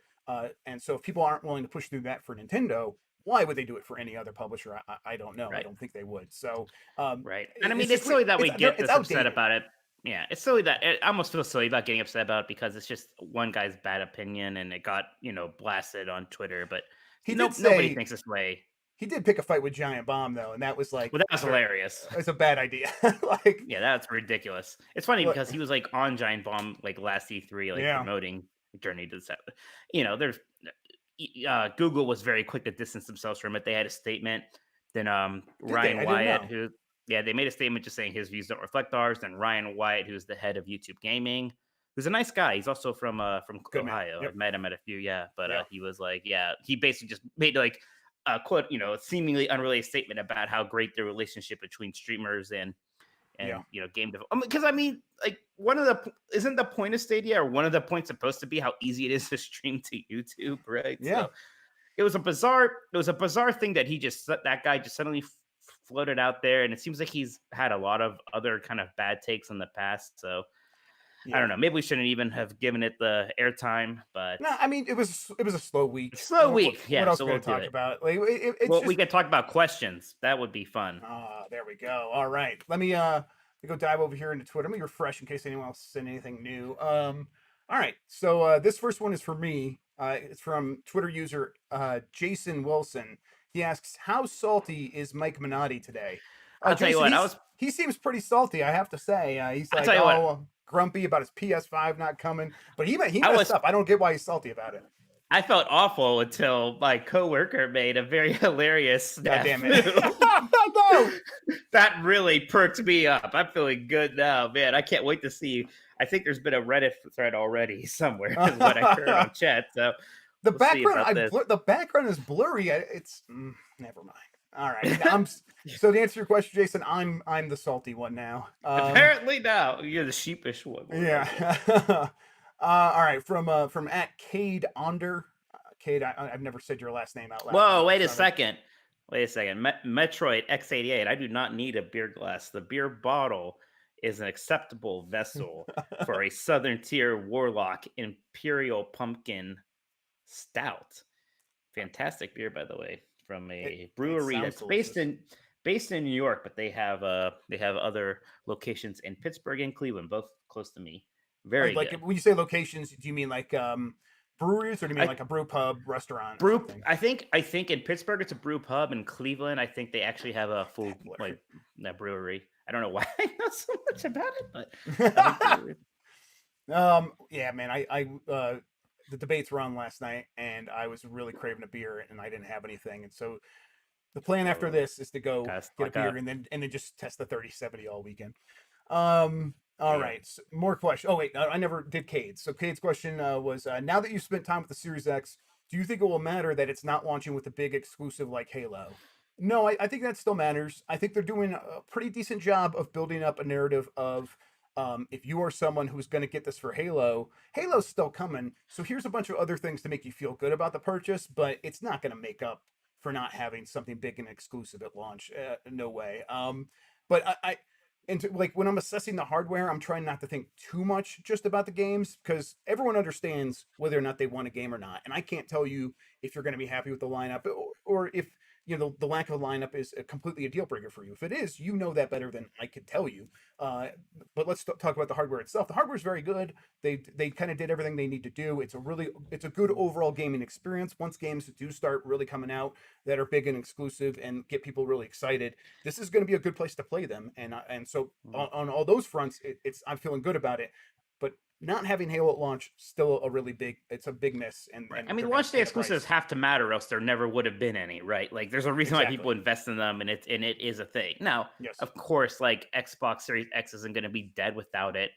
And so if people aren't willing to push through that for Nintendo, why would they do it for any other publisher? I don't know. Right. I don't think they would. So right. And I mean, it's silly that we get this upset about it. Yeah, it's silly that I almost feel silly about getting upset about it, because it's just one guy's bad opinion and it got, blasted on Twitter. But nobody thinks this way. He did pick a fight with Giant Bomb though, and that was like, well, that was hilarious. It's a bad idea. Like, yeah, that's ridiculous. It's funny because he was like on Giant Bomb like last E3, like promoting Journey to the Set. There's Google was very quick to distance themselves from it. They had a statement. Then Ryan Wyatt, they made a statement just saying his views don't reflect ours. Then Ryan Wyatt, who's the head of YouTube Gaming, who's a nice guy. He's also from Ohio. Yep. I've met him at a few, but he was like, he basically just made like a quote, a seemingly unrelated statement about how great the relationship between streamers and game development. Because I mean, like, isn't the point of Stadia, or one of the points supposed to be how easy it is to stream to YouTube, right? Yeah. So it was a bizarre thing that that guy just suddenly floated out there, and it seems like he's had a lot of other kind of bad takes in the past. So I don't know. Maybe we shouldn't even have given it the airtime. But no, I mean, it was a slow week. What else we'll talk about? Like, we could talk about questions. That would be fun. There we go. All right, let me go dive over here into Twitter. Let me refresh in case anyone else sent anything new. All right, so this first one is for me. It's from Twitter user Jason Wilson. He asks, "How salty is Mike Minotti today?" I'll tell you what. He seems pretty salty, I have to say. He's like, grumpy about his PS5 not coming, but he messed up. I don't get why he's salty about it. I felt awful until my coworker made a very hilarious snap. God damn it. No. That really perked me up. I'm feeling good now, man. I can't wait to see. I think there's been a Reddit thread already somewhere, is what I heard on chat. So the background is blurry. It's never mind. All right. So to answer your question, Jason, I'm the salty one now. Apparently now you're the sheepish one. Yeah. All right. From @Cade Onder. Cade, I've never said your last name out loud. Whoa! Wait a second. Metroid X88. I do not need a beer glass. The beer bottle is an acceptable vessel for a Southern Tier Warlock Imperial Pumpkin Stout. Fantastic beer, by the way, from a brewery that's based in New York, but they have other locations in Pittsburgh and Cleveland, both close to me. Very like good. When you say locations, do you mean like breweries, or do you mean like a brew pub restaurant? I think in Pittsburgh it's a brew pub. In Cleveland, I think they actually have a full brewery. I don't know why I know so much about it, but yeah, man. I the debates were on last night, and I was really craving a beer, and I didn't have anything, and so the plan after this is to go get a beer and then just test the 3070 all weekend. All right, so more questions. Oh wait, I never did Cade's. So Cade's question was, now that you've spent time with the Series X, do you think it will matter that it's not launching with a big exclusive like Halo? No, I think that still matters. I think they're doing a pretty decent job of building up a narrative of, if you are someone who's going to get this for Halo, Halo's still coming. So here's a bunch of other things to make you feel good about the purchase, but it's not going to make up for not having something big and exclusive at launch. No way. But like when I'm assessing the hardware, I'm trying not to think too much just about the games, because everyone understands whether or not they want a game or not. And I can't tell you if you're going to be happy with the lineup, or if the lack of a lineup is completely a deal breaker for you. If it is, you know that better than I could tell you. But let's talk about the hardware itself. The hardware is very good. They kind of did everything they need to do. It's a good overall gaming experience. Once games do start really coming out that are big and exclusive and get people really excited, this is going to be a good place to play them. And so on all those fronts, I'm feeling good about it. But not having Halo at launch still it's a big miss. And, Right. and I mean, they're gonna launch day pay the exclusives price. have to matter, else there never would have been any, right? Like, there's a reason why people Exactly. invest in them, and it is a thing. Now, Yes. of course, like Xbox Series X isn't going to be dead without it.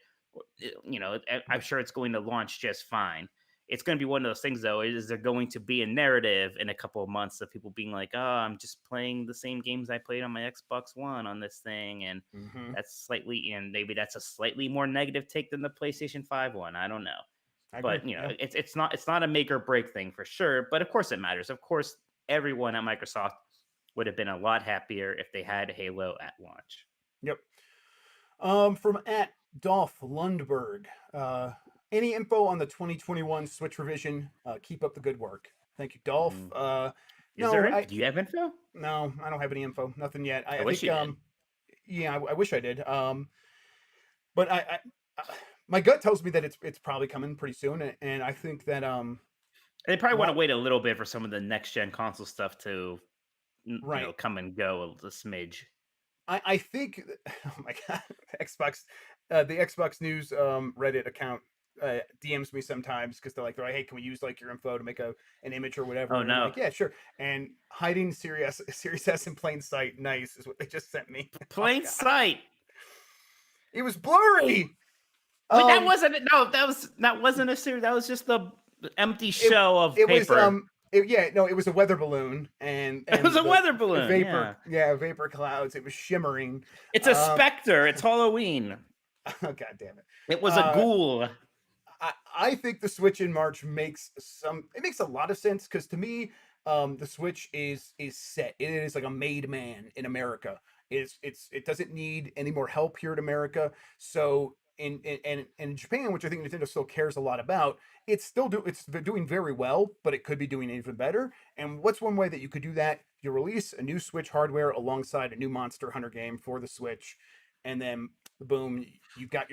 I'm sure it's going to launch just fine. It's going to be one of those things, though. Is there going to be a narrative in a couple of months of people being like, "Oh, I'm just playing the same games I played on my Xbox One on this thing," and Mm-hmm. and maybe that's a slightly more negative take than the PlayStation 5 one. I don't know. I agree. But Yeah. it's not a make or break thing for sure. But of course it matters. Of course, everyone at Microsoft would have been a lot happier if they had Halo at launch. Yep. From at Dolph Lundberg. Any info on the 2021 Switch revision? Keep up the good work. Thank you, Dolph. Mm. No, Do you have info? no, I don't have any info. Nothing yet. I I wish think you did. yeah, I wish I did. But I my gut tells me that it's probably coming pretty soon, and I think that They probably want to what wait a little bit for some of the next gen console stuff to right. come and go a smidge. I think oh my god, Xbox, the Xbox News Reddit account DMs me sometimes because they're like, hey, can we use like your info to make an image or Oh whatever? And I'm no, like, yeah, sure. And hiding Series S in plain sight, nice is what they just sent me. Oh plain god, sight. it was blurry. Wait, that Um, wasn't no. That wasn't a series. That was just the empty it shell of it was paper. yeah, no, it was a weather balloon and It was a the weather balloon. vapor, Yeah. yeah, vapor clouds. It was shimmering. It's a Um, specter. It's Halloween. oh god damn it. It was a Uh, ghoul. I think the Switch in March makes a lot of sense because to me, the Switch is set. It is like a made man in America. It doesn't need any more help here in America. So in Japan, which I think Nintendo still cares a lot about, it's doing very well, but it could be doing even better. And what's one way that you could do that? You release a new Switch hardware alongside a new Monster Hunter game for the Switch, and then boom, you got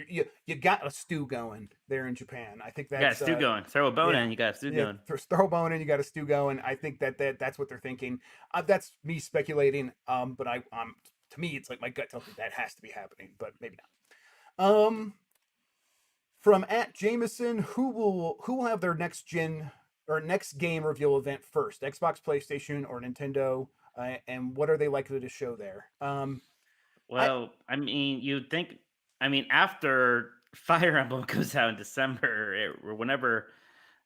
a stew going there in Japan. I think You got a that's stew going. Throw a bone yeah. in. You got a stew Yeah, going. throw a bone in, you got a stew going. I think that's what they're thinking. That's me speculating. But to me, it's like my gut tells me that has to be happening, but maybe not. From at Jameson, who will have their next gen or next game reveal event first? Xbox, PlayStation, or Nintendo? And what are they likely to show there? I Well, I mean, you'd think. I mean, after Fire Emblem comes out in December, or whenever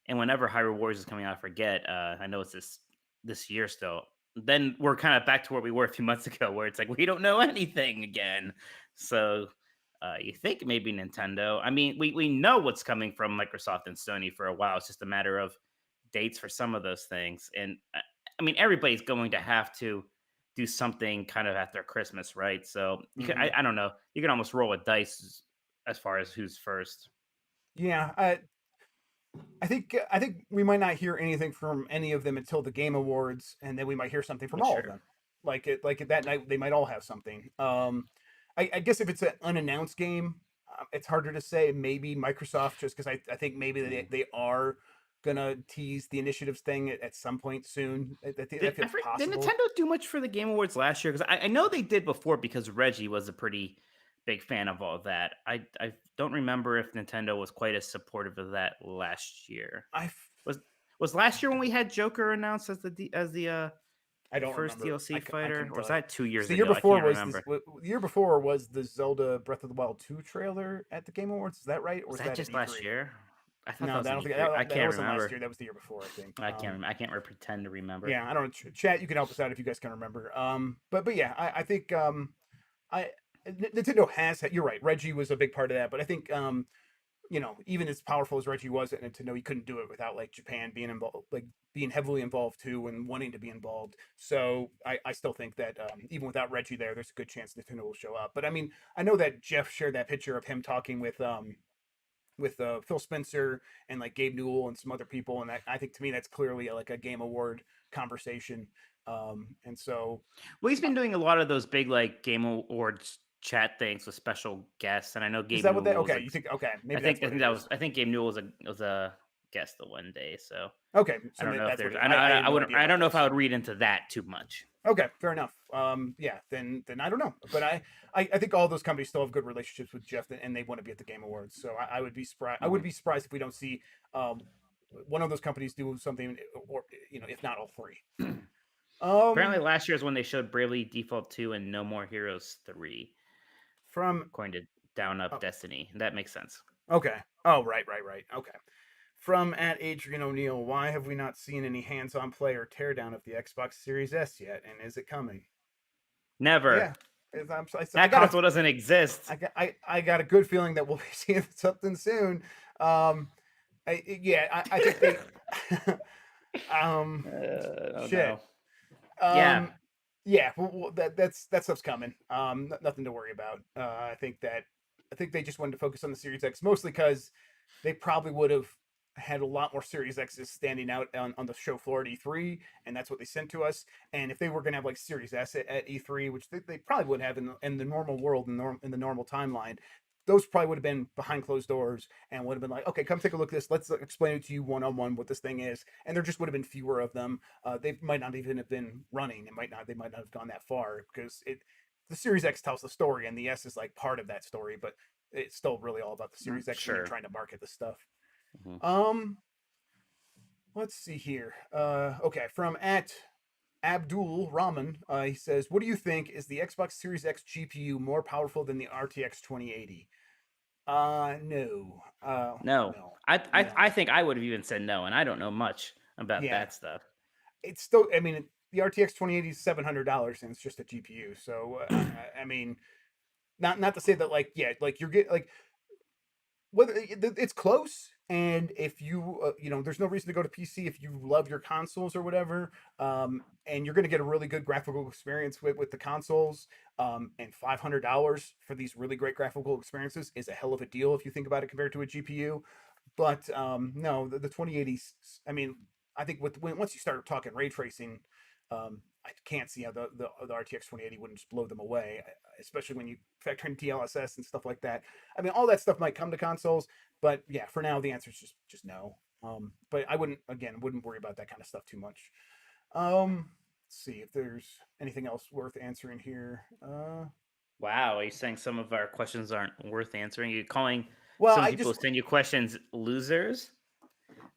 Hyrule Warriors is coming out, I forget. I know it's this year still. Then we're kind of back to where we were a few months ago, where it's like we don't know anything again. So you think maybe Nintendo? I mean, we know what's coming from Microsoft and Sony for a while. It's just a matter of dates for some of those things. And I mean, everybody's going to have to do something kind of after Christmas, right? So you can, mhm. I don't know, you can almost roll a dice as far as who's first. Yeah, I think we might not hear anything from any of them until the Game Awards, and then we might hear something from all of True. them. That night they might all have something. I guess if it's an unannounced game, it's harder to say. Maybe Microsoft, just because I think maybe Mm. they are gonna tease the initiatives thing at some point soon. That feels Did possible. Nintendo do much for the Game Awards last year? Because I know they did before because Reggie was a pretty big fan of all that. I don't remember if Nintendo was quite as supportive of that last year. I Was was last year when we had Joker announced as I the don't first remember. DLC I fighter, couldn't or was tell you. that 2 years So the year ago? I before can't was this. remember. The year before was the Zelda Breath of the Wild 2 trailer at the Game Awards. Is that right, or Was was that that at just last E3? year? I thought No, that I was an don't think E3. I that can't wasn't last remember. year. That was the year before, I think. I can't pretend to remember. Yeah, I don't know. Chat, you can help us out if you guys can remember. But yeah, I think I Nintendo has. You're right. Reggie was a big part of that, but I think even as powerful as Reggie was at Nintendo, he couldn't do it without like Japan being involved, like being heavily involved too, and wanting to be involved. So I still think that even without Reggie there, there's a good chance Nintendo will show up. But I mean, I know that Jeff shared that picture of him talking with Phil Spencer and like Gabe Newell and some other people, and I think to me that's clearly like a Game Award conversation. And so Well, he's been doing a lot of those big like Game Awards chat things with special guests, and I know is Gabe that what they? Newell was Okay, a. you think? Okay, I maybe that's think I what think it that is. was. I think Gabe Newell was a guest the one day, so Okay, I so don't know if that's what there's. it is. I had I no wouldn't. idea I about don't know that. if I So would read into that too much. okay, fair enough. Yeah, then I don't know, but I think all those companies still have good relationships with Jeff, and they want to be at the Game Awards. So I would be surprised. I would Mhm. be surprised if we don't see one of those companies do something, or if not all three. Apparently, Um, last year is when they showed Bravely Default 2 and No More Heroes 3, from according to Down Up oh, Destiny. That makes sense. okay. Oh, right. Okay. From at Adrian O'Neill, why have we not seen any hands-on play or teardown of the Xbox Series S yet, and is it coming? Never. Yeah, I That got a console doesn't exist. I got a good feeling that we'll be seeing something soon. I think they Oh shit. no. Yeah. Um, yeah, that stuff's coming. Nothing to worry about. I think they just wanted to focus on the Series X mostly because they probably would have had a lot more Series X's standing out on the show floor at E3, and that's what they sent to us. And if they were going to have like Series S at E3, which they probably would have in the normal world, in the normal timeline, those probably would have been behind closed doors and would have been like, okay, come take a look at this. Let's explain it to you one on one what this thing is. And there just would have been fewer of them. They might not even have been running. They might not have gone that far because the Series X tells the story and the S is like part of that story, but it's still really all about the Series X when you're Sure. trying to market the stuff. Mhm. Um, let's see here. Okay, from at Abdul Rahman, he says, "What do you think? Is the Xbox Series X GPU more powerful than the RTX 2080?" No. No. No. I No. think I would have even said no, and I don't know much about Yeah, that stuff. it's still. I mean, the RTX 2080 is $700, and it's just a GPU. So, I mean, not to say that like like you're getting like whether it's close, and if you there's no reason to go to PC if you love your consoles or whatever, and you're going to get a really good graphical experience with the consoles, and $500 for these really great graphical experiences is a hell of a deal if you think about it compared to a GPU. But no, the 2080s, I mean, I think once you start talking ray tracing, I can't see how the RTX 2080 wouldn't just blow them away, especially when you factor in DLSS and stuff like that. I mean, all that stuff might come to consoles, but yeah, for now the answer is just no. But I wouldn't worry about that kind of stuff too much. Let's see if there's anything else worth answering here. Wow, are you saying some of our questions aren't worth answering? You're calling Well, some I people just who send you questions losers?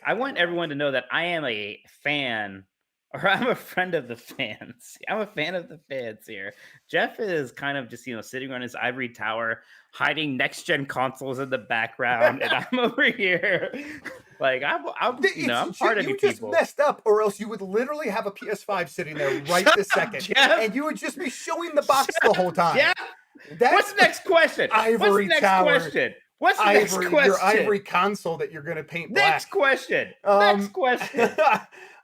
I goddamn want right. everyone to know that I am a fan, or I'm a friend of the fans. I'm a fan of the fans here. Jeff is kind of just, sitting on his ivory tower, hiding next gen consoles in the background, and I'm over here, like I'm part of you You just people. messed up, or else you would literally have a PS5 sitting there right Shut this up, second, Jeff. and you would just be showing the box the Shut whole up, time. Jeff. What's That's the next question? What's the ivory next tower, question? What's the next your question? ivory console that you're gonna paint Next black. question. Next Um, question.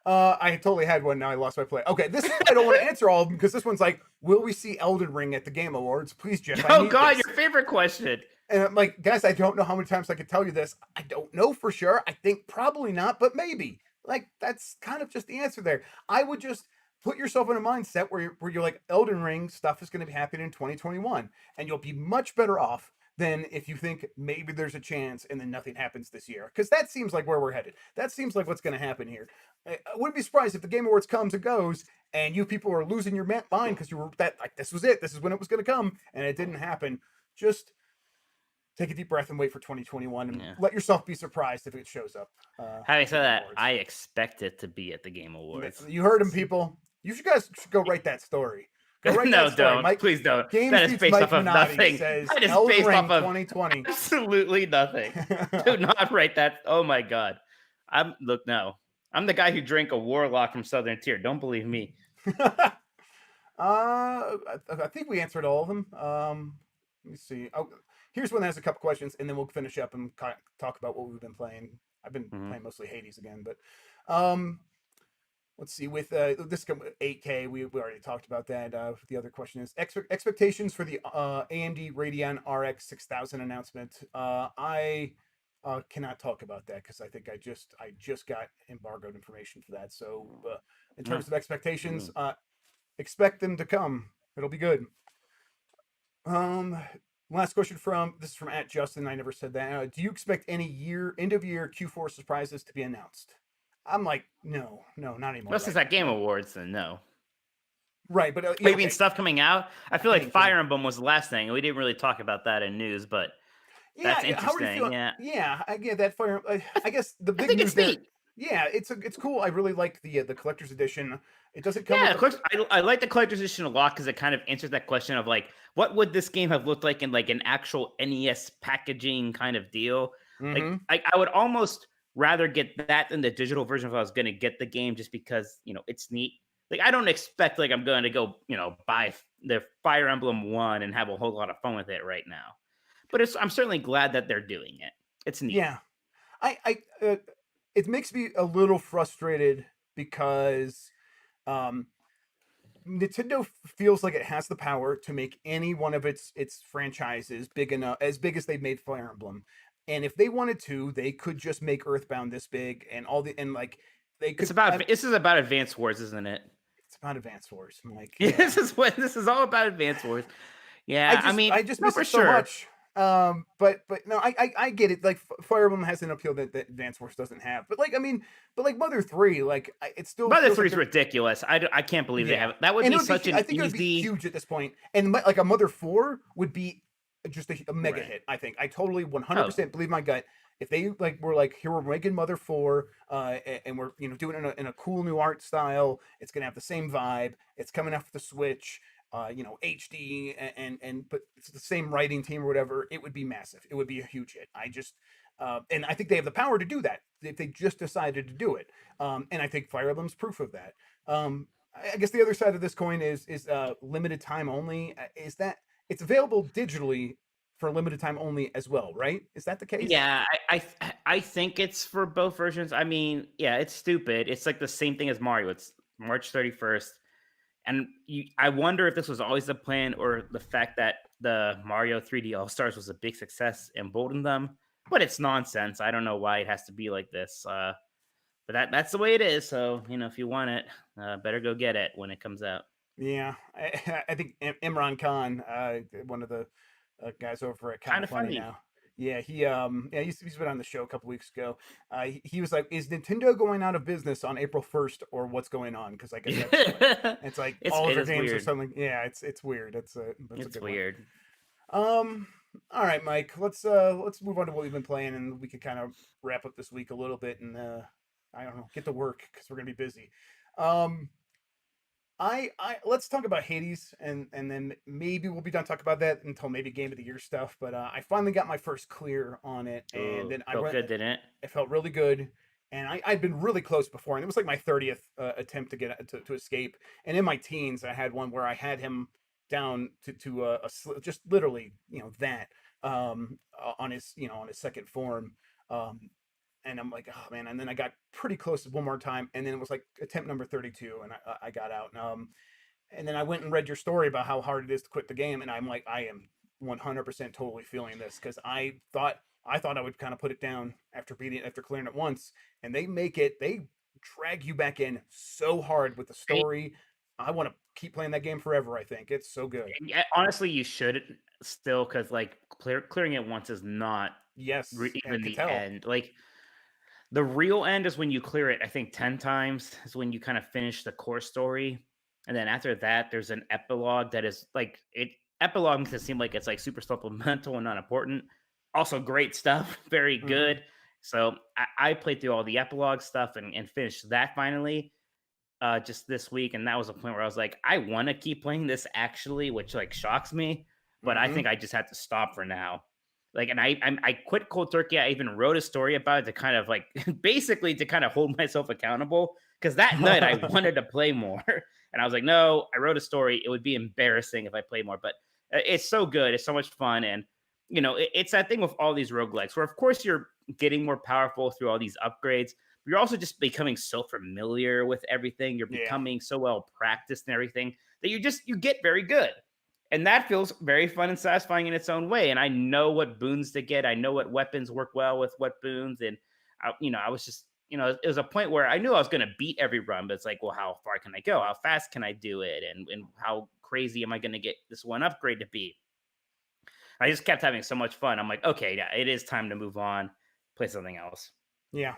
I totally had one. Now I lost my play. Okay, this is why I don't want to answer all of them because this one's like, will we see Elden Ring at the Game Awards? Please, Jeff, I Oh need God, this. your favorite question. And I'm like, guys, I don't know how many times I could tell you this. I don't know for sure. I think probably not, but maybe. Like, that's kind of just the answer there. I would just put yourself in a mindset where you're like, Elden Ring stuff is going to be happening in 2021, and you'll be much better off than if you think maybe there's a chance and then nothing happens this year. Because that seems like where we're headed. That seems like what's going to happen here. I wouldn't be surprised if the Game Awards comes and goes, and you people are losing your mind because you were that like this was it. This is when it was going to come, and it didn't happen. Just take a deep breath and wait for 2021 and Yeah. let yourself be surprised if it shows up. Having At the said Game that, Awards. I expect it to be at the Game Awards. You heard him, people. You guys should go write that story. Go write that No, story. don't. Mike Please don't. That is GameSpeak's based off Mike of Minotti nothing. says That is Elden based Ring off of 2020. absolutely nothing. Do not write that. Oh my God. No. I'm the guy who drank a Warlock from Southern Tier. Don't believe me. I think we answered all of them. Let me see. Oh, here's one that has a couple questions, and then we'll finish up and talk about what we've been playing. I've been Mhm. playing mostly Hades again, but let's see. With this 8K, we already talked about that. The other question is expectations for the AMD Radeon RX 6000 announcement. I cannot talk about that because I think I just got embargoed information for that. So in terms of expectations. Expect them to come. It'll be good. Last question from at Justin. I never said that. Do you expect any end of year Q4 surprises to be announced? I'm like, no, not anymore. Unless it's at Game Awards, then no. Right, but you mean stuff coming out? I feel like Fire Emblem was the last thing, and we didn't really talk about that in news, but that's interesting. How are you feeling? Yeah, I get that Fire. I guess the big news there. Yeah, it's cool. I really like the collector's edition. It doesn't come. Yeah, of course. I like the collector's edition a lot because it kind of answers that question of like, what would this game have looked like in like an actual NES packaging kind of deal? Mm-hmm. Like, I would almost rather get that than the digital version if I was going to get the game, just because it's neat. Like, I don't expect like I'm going to go buy the Fire Emblem 1 and have a whole lot of fun with it right now. But I'm certainly glad that they're doing it. It's neat. Yeah, it makes me a little frustrated because Nintendo feels like it has the power to make any one of its franchises as big as they've made Fire Emblem. And if they wanted to, they could just make Earthbound this big they could. This is about Advance Wars, isn't it? It's about Advance Wars, Mike. Yeah. This is all about Advance Wars. Yeah, I just miss it so much. But no, I get it. Like Fire Emblem has an appeal that Advance Wars doesn't have. But Mother 3, like it's still Mother 3 is ridiculous. I can't believe they have it. That would be such an easy. I think it would be huge at this point. And like a Mother 4 would be just a mega hit. I think I totally 100% believe my gut. If they were like, here we're making Mother 4, and we're doing it in a cool new art style, it's gonna have the same vibe. It's coming out for the Switch, HD, but it's the same writing team or whatever. It would be massive. It would be a huge hit. And I think they have the power to do that if they just decided to do it. And I think Fire Emblem's proof of that. I guess the other side of this coin is limited time only. Is that it's available digitally for limited time only as well, right? Is that the case? Yeah, I think it's for both versions. I mean, yeah, it's stupid. It's like the same thing as Mario. It's March 31st. And I wonder if this was always the plan, or the fact that the Mario 3D All-Stars was a big success emboldened them. But it's nonsense. I don't know why it has to be like this. But that's the way it is. So, if you want it, better go get it when it comes out. Yeah, I think Imran Khan, one of the guys over at Kind of Funny now. Yeah, he's been on the show a couple weeks ago. He was like, "Is Nintendo going out of business on April 1st, or what's going on?" Because I guess it's like all of their games weird. Or something. Yeah, it's weird. It's weird. One. All right, Mike. Let's move on to what we've been playing, and we could kind of wrap up this week a little bit, and I don't know, get to work because we're gonna be busy. Let's talk about Hades, and then maybe we'll be done talking about that until maybe Game of the Year stuff. But I finally got my first clear on it, and then I felt good, didn't it? It felt really good, and I'd been really close before, and it was like my 30th attempt to get to escape. And in my teens, I had one where I had him down to just literally that on his second form. And I'm like, oh man! And then I got pretty close one more time, and then it was like attempt number 32, and I got out. And then I went and read your story about how hard it is to quit the game, and I'm like, I am 100% totally feeling this, because I thought I would kind of put it down after clearing it once, and they drag you back in so hard with the story. I want to keep playing that game forever. I think it's so good. Yeah, honestly, you should still, because like clearing it once is not even the end. Like, the real end is when you clear it, I think 10 times is when you kind of finish the core story. And then after that, there's an epilogue that is like, epilogue makes it seem like it's like super supplemental and not important. Also great stuff, very good. Mm-hmm. So I played through all the epilogue stuff and finished that finally just this week. And that was a point where I was like, I want to keep playing this actually, which like shocks me. But I think I just had to stop for now. Like, and I quit cold turkey. I even wrote a story about it to kind of like, basically to kind of hold myself accountable. Because that night I wanted to play more. And I was like, no, I wrote a story. It would be embarrassing if I played more. But it's so good. It's so much fun. And, it's that thing with all these roguelikes where, of course, you're getting more powerful through all these upgrades. But you're also just becoming so familiar with everything. You're becoming so well practiced and everything that you get very good. And that feels very fun and satisfying in its own way. And I know what boons to get. I know what weapons work well with what boons. And, I was just it was a point where I knew I was going to beat every run, but it's like, well, how far can I go? How fast can I do it? And how crazy am I going to get this one upgrade to be? I just kept having so much fun. I'm like, okay, yeah, it is time to move on, play something else. Yeah.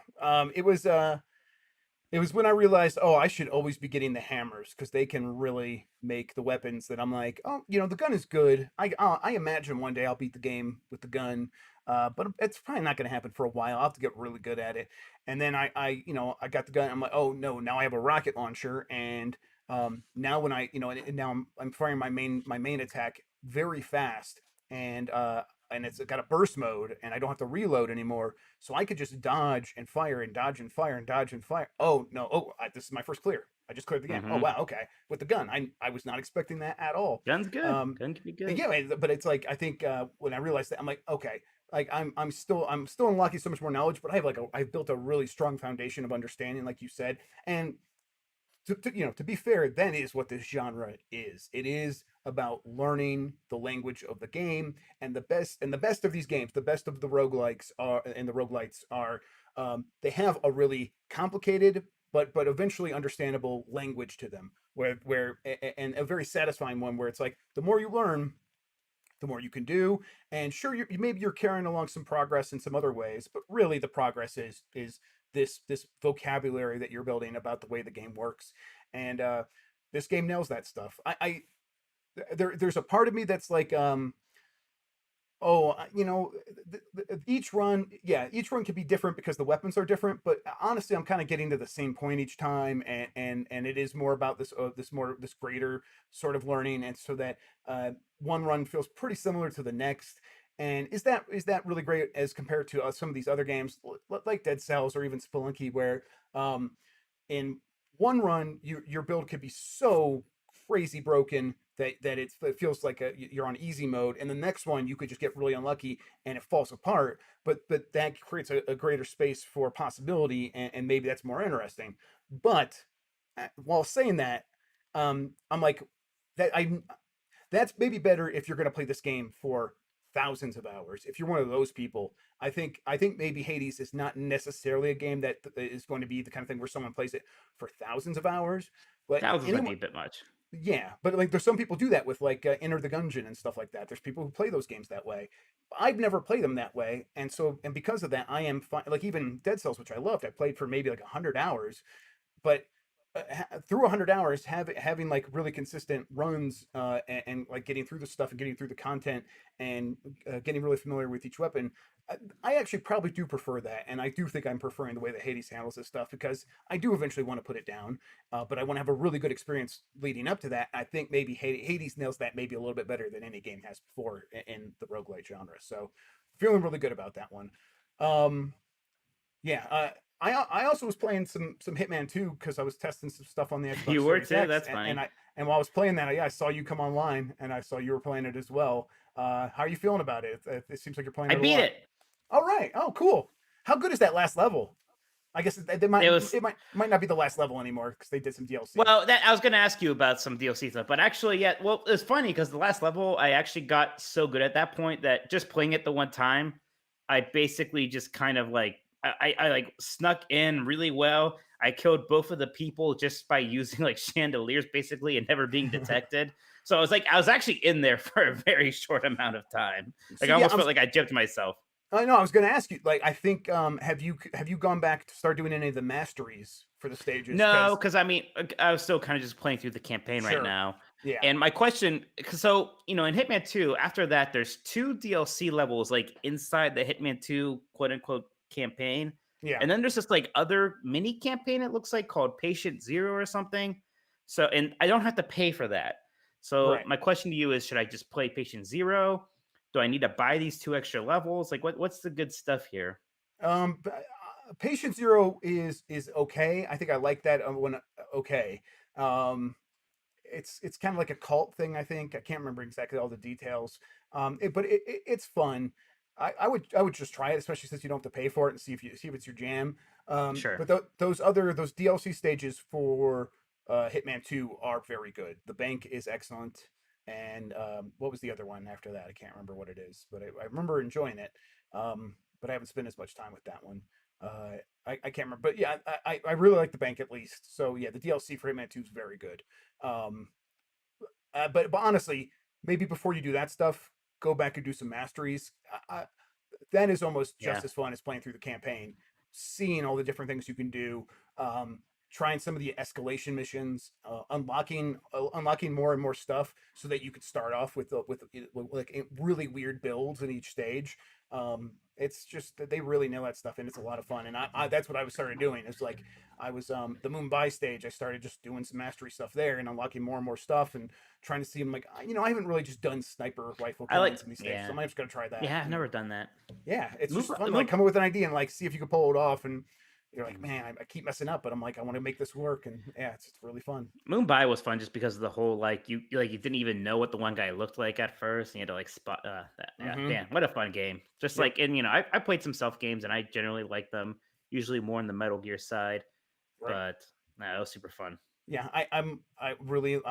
It was when I realized, oh, I should always be getting the hammers because they can really make the weapons that I'm like, oh, the gun is good. I imagine one day I'll beat the game with the gun, but it's probably not going to happen for a while. I'll have to get really good at it. And then I got the gun. I'm like, oh no, now I have a rocket launcher, and now when and now I'm firing my main attack very fast, and it's got a burst mode, and I don't have to reload anymore. So I could just dodge and fire and dodge and fire and dodge and fire. Oh no! This is my first clear. I just cleared the game. Oh Hmm. wow, okay. With the gun, I was not expecting that at all. Gun's good. Um, Gun can be and good. yeah, but it's like I think when I realized that, I'm like, okay, like I'm still unlocking so much more knowledge, but I've built a really strong foundation of understanding, like you said, and to be fair, that is what this genre is. It is about learning the language of the game, and the best of these games, the best of the roguelikes are and the roguelites are, they have a really complicated but eventually understandable language to them, and a very satisfying one where it's like the more you learn, the more you can do. And sure, maybe you're carrying along some progress in some other ways, but really the progress is this vocabulary that you're building about the way the game works. And this game nails that stuff. There's a part of me that's like, oh, each run can be different because the weapons are different. But honestly, I'm kind of getting to the same point each time, and it is more about this greater sort of learning, and so that one run feels pretty similar to the next. And is that really great as compared to some of these other games like Dead Cells or even Spelunky, where um, in one run your build could be so crazy broken that it feels like you're on easy mode, and the next one you could just get really unlucky and it falls apart. But that creates a greater space for possibility, and maybe that's more interesting. But while saying that, I'm like that I that's maybe better if you're going to play this game for thousands of hours. If you're one of those people, I think maybe Hades is not necessarily a game that is going to be the kind of thing where someone plays it for thousands of hours. But Thousands might be anyone, a bit much. yeah, but like there's some people do that with like Enter the Gungeon and stuff like that. There's people who play those games that way. I've never played them that way, and because of that, I am fine. Like even Dead Cells, which I loved, I played for maybe like 100 hours, but through 100 hours having like really consistent runs, and like getting through the stuff and getting through the content, and getting really familiar with each weapon, I actually probably do prefer that, and I do think I'm preferring the way that Hades handles this stuff, because I do eventually want to put it down, but I want to have a really good experience leading up to that. I think maybe Hades nails that maybe a little bit better than any game has before in the roguelite genre, so feeling really good about that one. um yeah, I also was playing some Hitman 2 because I was testing some stuff on the Xbox You were Series too. X, That's and funny. while I was playing that, I saw you come online, and I saw you were playing it as well. How are you feeling about it? It seems like you're playing I it a beat lot. it. All right. Oh, cool. How good is that last level? I guess it might It was it might not be the last level anymore because they did some DLC. Well, that I was going to ask you about some DLC stuff, but actually, yeah. Well, it's funny because the last level, I actually got so good at that point that just playing it the one time, I basically just kind of like I like snuck in really well. I killed both of the people just by using like chandeliers, basically, and never being detected. So I was actually in there for a very short amount of time. Like So I yeah, almost felt like I gypped myself. I know I was going to ask you. Like, I think have you gone back to start doing any of the masteries for the stages? No, Because because I mean, I was still kind of just playing through the campaign right sure, now. yeah, And my question, so in Hitman 2, after that, there's two DLC levels like inside the Hitman 2 quote unquote campaign. yeah, And then there's this like other mini campaign, it looks like, called Patient Zero or something. So, and I don't have to pay for that. So, right. my question to you is, should I just play Patient Zero? Do I need to buy these two extra levels? Like, what's the good stuff here? Patient Zero is okay. I think I like that when okay. Um, it's kind of like a cult thing. I think I can't remember exactly all the details. But it's fun. I would just try it, especially since you don't have to pay for it, and see if it's your jam. Sure. Those DLC stages for Hitman 2 are very good. The bank is excellent, and what was the other one after that? I can't remember what it is, but I remember enjoying it. But I haven't spent as much time with that one. I can't remember, but yeah, I really like the bank at least. So yeah, the DLC for Hitman 2 is very good. Um, but honestly, maybe before you do that stuff, go back and do some masteries. That is almost Yeah. just as fun as playing through the campaign, seeing all the different things you can do, um, trying some of the escalation missions, unlocking more and more stuff so that you could start off with like really weird builds in each stage. It's just that they really know that stuff, and it's a lot of fun. And I that's what I was started doing. It's like I was the Mumbai stage. I started just doing some mastery stuff there and unlocking more and more stuff and trying to see them. Like I haven't really just done sniper rifle I like. killings in these stages, so Yeah. I'm just gonna try that. Yeah. I've And never done that. yeah, it's Move. just fun to like Move. come up with an idea and like see if you can pull it off. And you're like, man, I keep messing up, but I'm like, I want to make this work. And yeah, it's really fun. Mumbai was fun just because of the whole like you didn't even know what the one guy looked like at first, and you had to like spot that. Yeah, Mm-hmm. man, what a fun game! Just Yep. like and I played some self games and I generally like them, usually more on the Metal Gear side, Right. but no, it was super fun. Yeah. I'm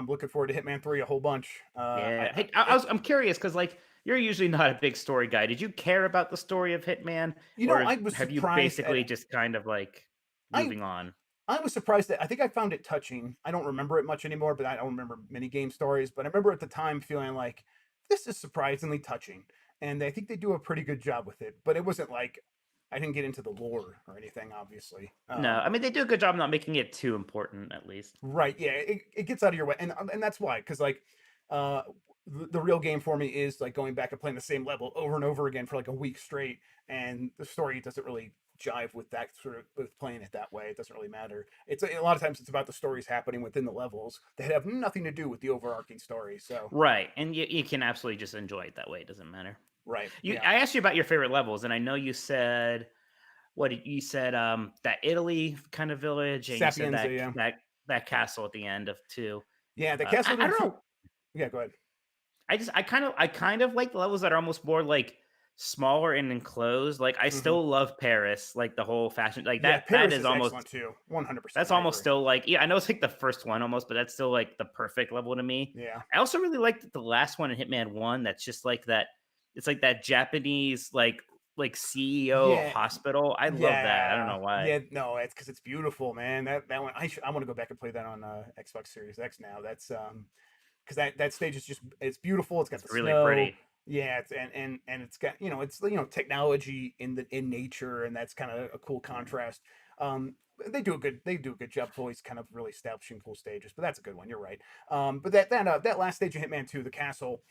looking forward to Hitman 3 a whole bunch. Yeah, hey, I'm curious because like you're usually not a big story guy. Did you care about the story of Hitman, or I was have you surprised at basically just kind of like I moving on? I was surprised that I think I found it touching. I don't remember it much anymore, but I don't remember many game stories. But I remember at the time feeling like this is surprisingly touching, and I think they do a pretty good job with it. But it wasn't like I didn't get into the lore or anything, obviously. No, I mean they do a good job not making it too important, at least. Right, yeah, it gets out of your way, and that's why, because like, uh, the real game for me is like going back and playing the same level over and over again for like a week straight, and the story doesn't really jive with that sort of with playing it that way. It doesn't really matter. It's a lot of times it's about the stories happening within the levels that have nothing to do with the overarching story. So, Right, and you can absolutely just enjoy it that way. It doesn't matter. right, You, yeah, I asked you about your favorite levels, and I know you said you said that Italy kind of village, and you said Sapienza, yeah, that castle at the end of two. yeah. The castle I in don't two, know. yeah. Go ahead. I kind of like the levels that are almost more like smaller and enclosed. Like I Hmm. still love Paris, like the whole fashion, like Yeah, that Paris is is almost excellent too. 100%. that's I almost agree. still like yeah. I know it's like the first one almost, but that's still like the perfect level to me. Yeah, I also really liked the last one in Hitman One. That's just like that. It's like that Japanese like CEO of yeah. hospital. I love that. I don't Yeah, know why. yeah, no, it's because it's beautiful, man. That one, I want to go back and play that on Xbox Series X now. That's because that stage is just it's beautiful. It's got It's the really snow, pretty. yeah, it's and it's got it's technology in nature, and that's kind of a cool contrast. They do a good job of always kind of really establishing cool stages, but that's a good one. You're right. But that last stage of Hitman 2, the castle,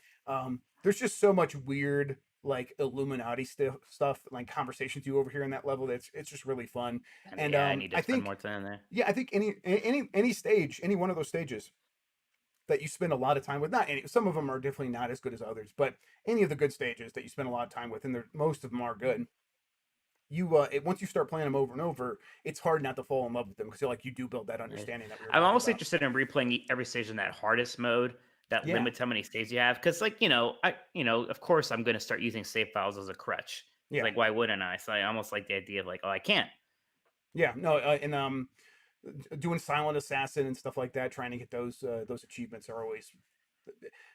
there's just so much weird like Illuminati stuff, like conversations you overhear in that level. That's it's just really fun. And And yeah, I need to I spend think more time there. yeah, I think any stage, any one of those stages that you spend a lot of time with, not any, some of them are definitely not as good as others, but any of the good stages that you spend a lot of time with, and most of them are good. Once you start playing them over and over, it's hard not to fall in love with them because you do build that Right. understanding that we were I'm talking almost about. interested in replaying every stage in that hardest mode that Yeah, limits how many saves you have. Because, like, of course, I'm going to start using save files as a crutch. It's yeah, like, why wouldn't I? So I almost like the idea of like, oh, I can't. yeah. No, and doing silent assassin and stuff like that, trying to get those achievements are always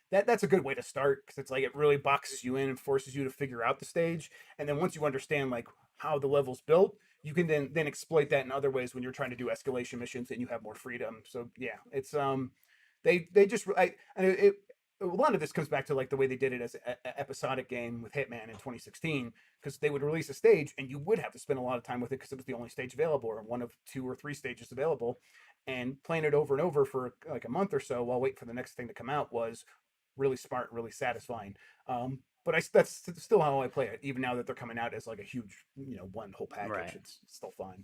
that's a good way to start because it's like it really boxes you in and forces you to figure out the stage, and then once you understand like how the level's built, you can then exploit that in other ways when you're trying to do escalation missions and you have more freedom. So yeah, it's they just and a lot of this comes back to like the way they did it as an episodic game with Hitman in 2016, because they would release a stage and you would have to spend a lot of time with it because it was the only stage available or one of two or three stages available, and playing it over and over for like a month or so while waiting for the next thing to come out was really smart, really satisfying. But that's still how I play it, even now that they're coming out as like a huge, one whole package. Right. It's still fine.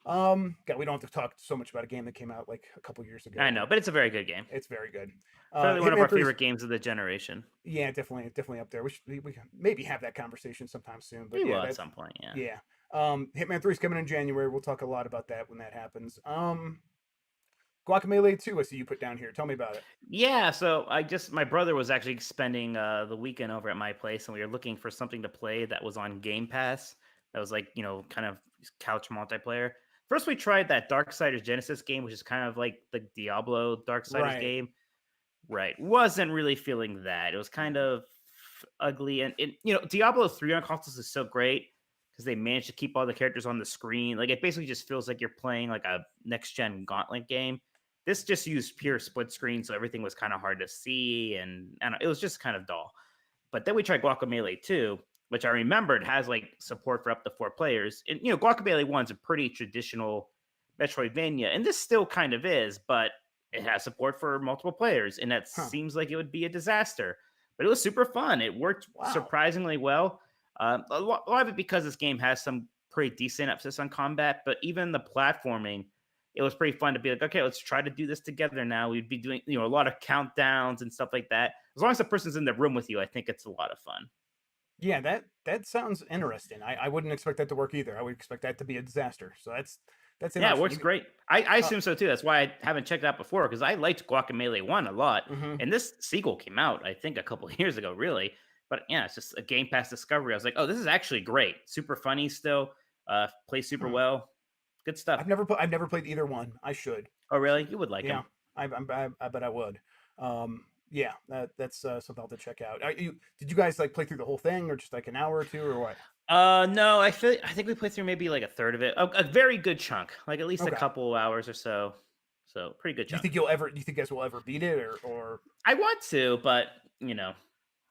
God, we don't have to talk so much about a game that came out like a couple years I ago, know, but but it's a very good game. it's very good. Clearly one of Hitman our 3 is, favorite games of the generation. yeah, definitely up there. We can maybe have that conversation sometime soon, but We yeah, will at that some point, yeah. yeah. Hitman 3 is coming in January. We'll talk a lot about that when that happens. Guacamelee 2, I see you put down here. Tell me about it. Yeah, so my brother was actually spending the weekend over at my place, and we were looking for something to play that was on Game Pass. That was like kind of couch multiplayer. First, we tried that Darksiders Genesis game, which is kind of like the Diablo Darksiders Right. game. Right, wasn't really feeling that. It was kind of ugly, and Diablo 3 on consoles is so great because because they managed to keep all the characters on the screen. Like it basically just feels like you're playing like a next gen Gauntlet game. This just used pure split screen, so everything was kind of hard to see, and I don't know, it was just kind of dull. But then we tried Guacamelee 2, which I remembered has like support for up to 4 players. And Guacamelee 1's a pretty traditional Metroidvania, and this still kind of is, but it has support for multiple players, and that Huh. seems like it would be a disaster. But it was super fun. It worked surprisingly well. A lot of it because this game has some pretty decent emphasis on combat, but even the platforming, it was pretty fun to be like, okay, let's try to do this together now. We'd be doing, a lot of countdowns and stuff like that. As long as the person's in the room with you, I think it's a lot of fun. Yeah, that sounds interesting. I wouldn't expect that to work either. I would expect that to be a disaster. So that's Yeah, it interesting. works great. I assume so too. That's why I haven't checked it out before, because I liked Guacamelee 1 a lot. Mhm. And this sequel came out, I think, a couple of years ago, really. But yeah, it's just a Game Pass discovery. I was like, oh, this is actually great. Super funny still. Plays super Hmm. well. Good stuff. I've never played either one. I should. Oh, really? You would like Yeah, them. I bet I would. Yeah, that's something I'll have to check out. Did you guys like play through the whole thing, or just like an hour or two, or what? No, I think we played through maybe like a third of it. A very good chunk, like at least a Okay. couple hours or so. So pretty good Do you chunk. think do you think guys will ever beat it, or I want to, but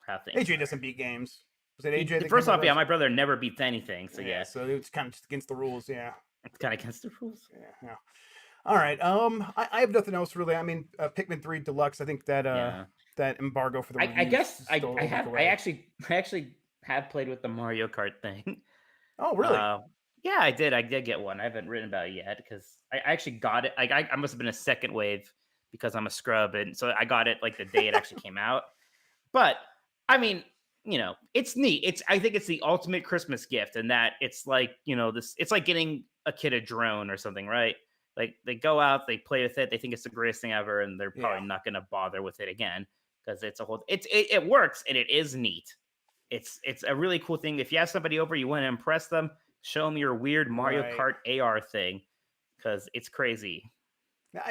how things AJ are. doesn't beat games? Was it AJ that came First up off, with yeah, those? my brother never beats anything, so Yeah, yeah, so it's kind of just against the rules. Yeah, it's kind of against the rules. yeah. All right. I have nothing else really. I mean, Pikmin 3 Deluxe. I think that Yeah, that embargo for the I reviews guess is I still I a week have away. I actually have played with the Mario Kart thing. Oh, really? Uh, yeah, I did get one. I haven't written about it yet because I actually got it. Like I must have been a second wave because I'm a scrub, and so I got it like the day it actually came out. But I mean, it's neat. I think it's the ultimate Christmas gift, and that it's like this. It's like getting a kid a drone or something, right? Like they go out, they play with it, they think it's the greatest thing ever, and they're Yeah. probably not going to bother with it again because it works and it is neat. It's a really cool thing. If you have somebody over, you want to impress them, show them your weird Mario Right. Kart AR thing because it's crazy.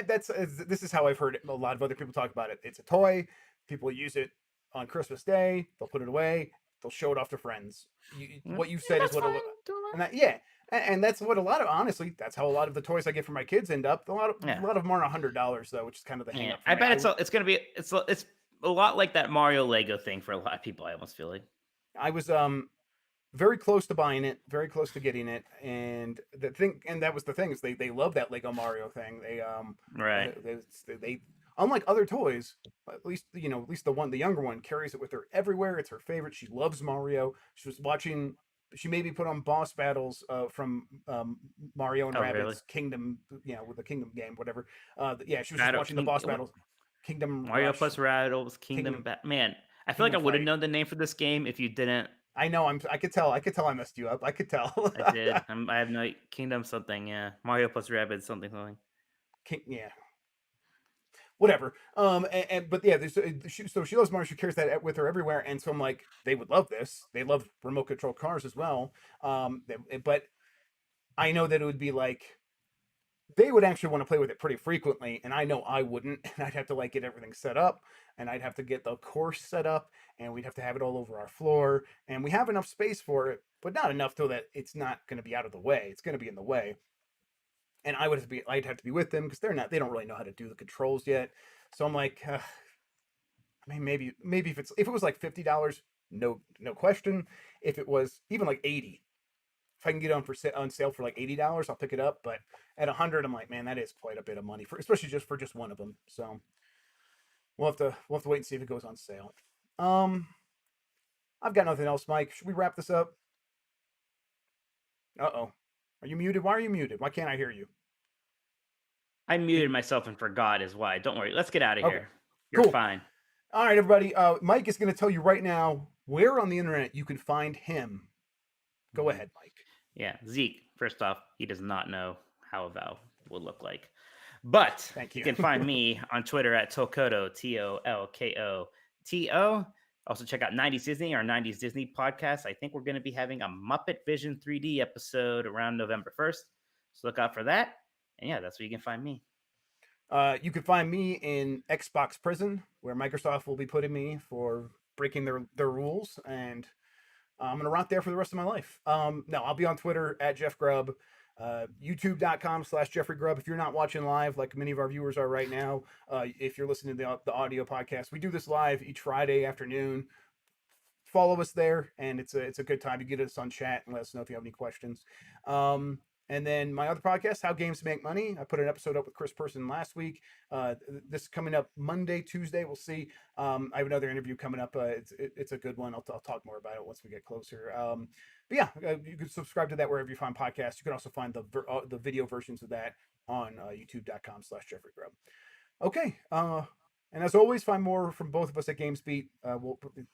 This is how I've heard a lot of other people talk about it. It's a toy. People use it on Christmas Day. They'll put it away. They'll show it off to friends. What you said is That's what fine. and that yeah, and that's what a lot of honestly. That's how a lot of the toys I get for my kids end up. Yeah. A lot of them are $100 though, which is kind of the hang Yeah, up for I me. bet it's gonna be it's a lot like that Mario Lego thing for a lot of people. I almost feel like. I was very close to buying it, very close to getting it, and that was the thing is they love that Lego Mario thing. Right. They unlike other toys, at least at least the younger one carries it with her everywhere. It's her favorite. She loves Mario. She was watching. She maybe put on boss battles from Mario and Oh, really? Rabbids Kingdom, with the Kingdom game, whatever. Yeah, she was just Shadow watching the King. boss battles. Kingdom Mario Rush, plus Rattles Kingdom. Kingdom Man, I feel like Kingdom I would have Fight. known the name for this game if you didn't. I know. I could tell. I could tell I messed you up. I could tell. I did. I have no Kingdom something. Yeah, Mario plus Rabbids something. Yeah, whatever. But yeah, so she loves Mario. She carries that with her everywhere, and so I'm like, they would love this. They love remote control cars as well. But I know that it would be like they would actually want to play with it pretty frequently, and I know I wouldn't, and I'd have to like get everything set up, and I'd have to get the course set up, and we'd have to have it all over our floor, and we have enough space for it, but not enough so that it's not going to be out of the way. It's going to be in the way, and I'd have to be with them because they don't really know how to do the controls yet. So I'm like, I mean, maybe if it was like $50, no question. If it was even like 80, if I can get it on sale for like $80, I'll pick it up. But at 100, I'm like, man, that is quite a bit of money especially just for just one of them. So we'll have to wait and see if it goes on sale. I've got nothing else, Mike. Should we wrap this up? Uh-oh. Are you muted? Why are you muted? Why can't I hear you? I muted myself and forgot is why. Don't worry. Let's get out of Okay. here. You're Cool. fine. All right, everybody. Mike is going to tell you right now where on the internet you can find him. Go ahead, Mike. Yeah, Zeke. First off, he does not know how a Valve will look like, but Thank you. You can find me on Twitter at Tolkoto TOLKOTO. Also, check out 90s Disney, our 90s Disney podcast. I think we're going to be having a Muppet Vision 3D episode around November 1st. So look out for that. And yeah, that's where you can find me. You can find me in Xbox Prison, where Microsoft will be putting me for breaking their rules and I'm going to rot there for the rest of my life. No, I'll be on Twitter at Jeff Grubb, youtube.com/Jeffrey Grubb. If you're not watching live, like many of our viewers are right now, if you're listening to the audio podcast, we do this live each Friday afternoon. Follow us there, and it's a good time. You get us on chat and let us know if you have any questions. And then my other podcast, How Games Make Money. I put an episode up with Chris Person last week. This coming up Monday, Tuesday. We'll see. I have another interview coming up. It's a good one. I'll talk more about it once we get closer. But yeah, you can subscribe to that wherever you find podcasts. You can also find the video versions of that on youtube.com/Jeffrey Grubb. Okay. And as always, find more from both of us at GamesBeat.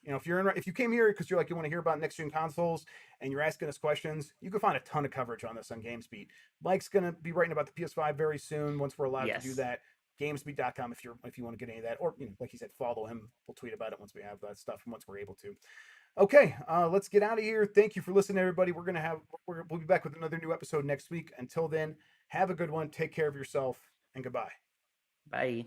If you came here because you want to hear about next gen consoles and you're asking us questions, you can find a ton of coverage on this on GamesBeat. Mike's gonna be writing about the PS5 very soon once we're allowed to do that. GamesBeat.com if you want to get any of that, or like he said, follow him. We'll tweet about it once we have that stuff and once we're able to. Okay, let's get out of here. Thank you for listening, everybody. We'll be back with another new episode next week. Until then, have a good one. Take care of yourself, and goodbye. Bye.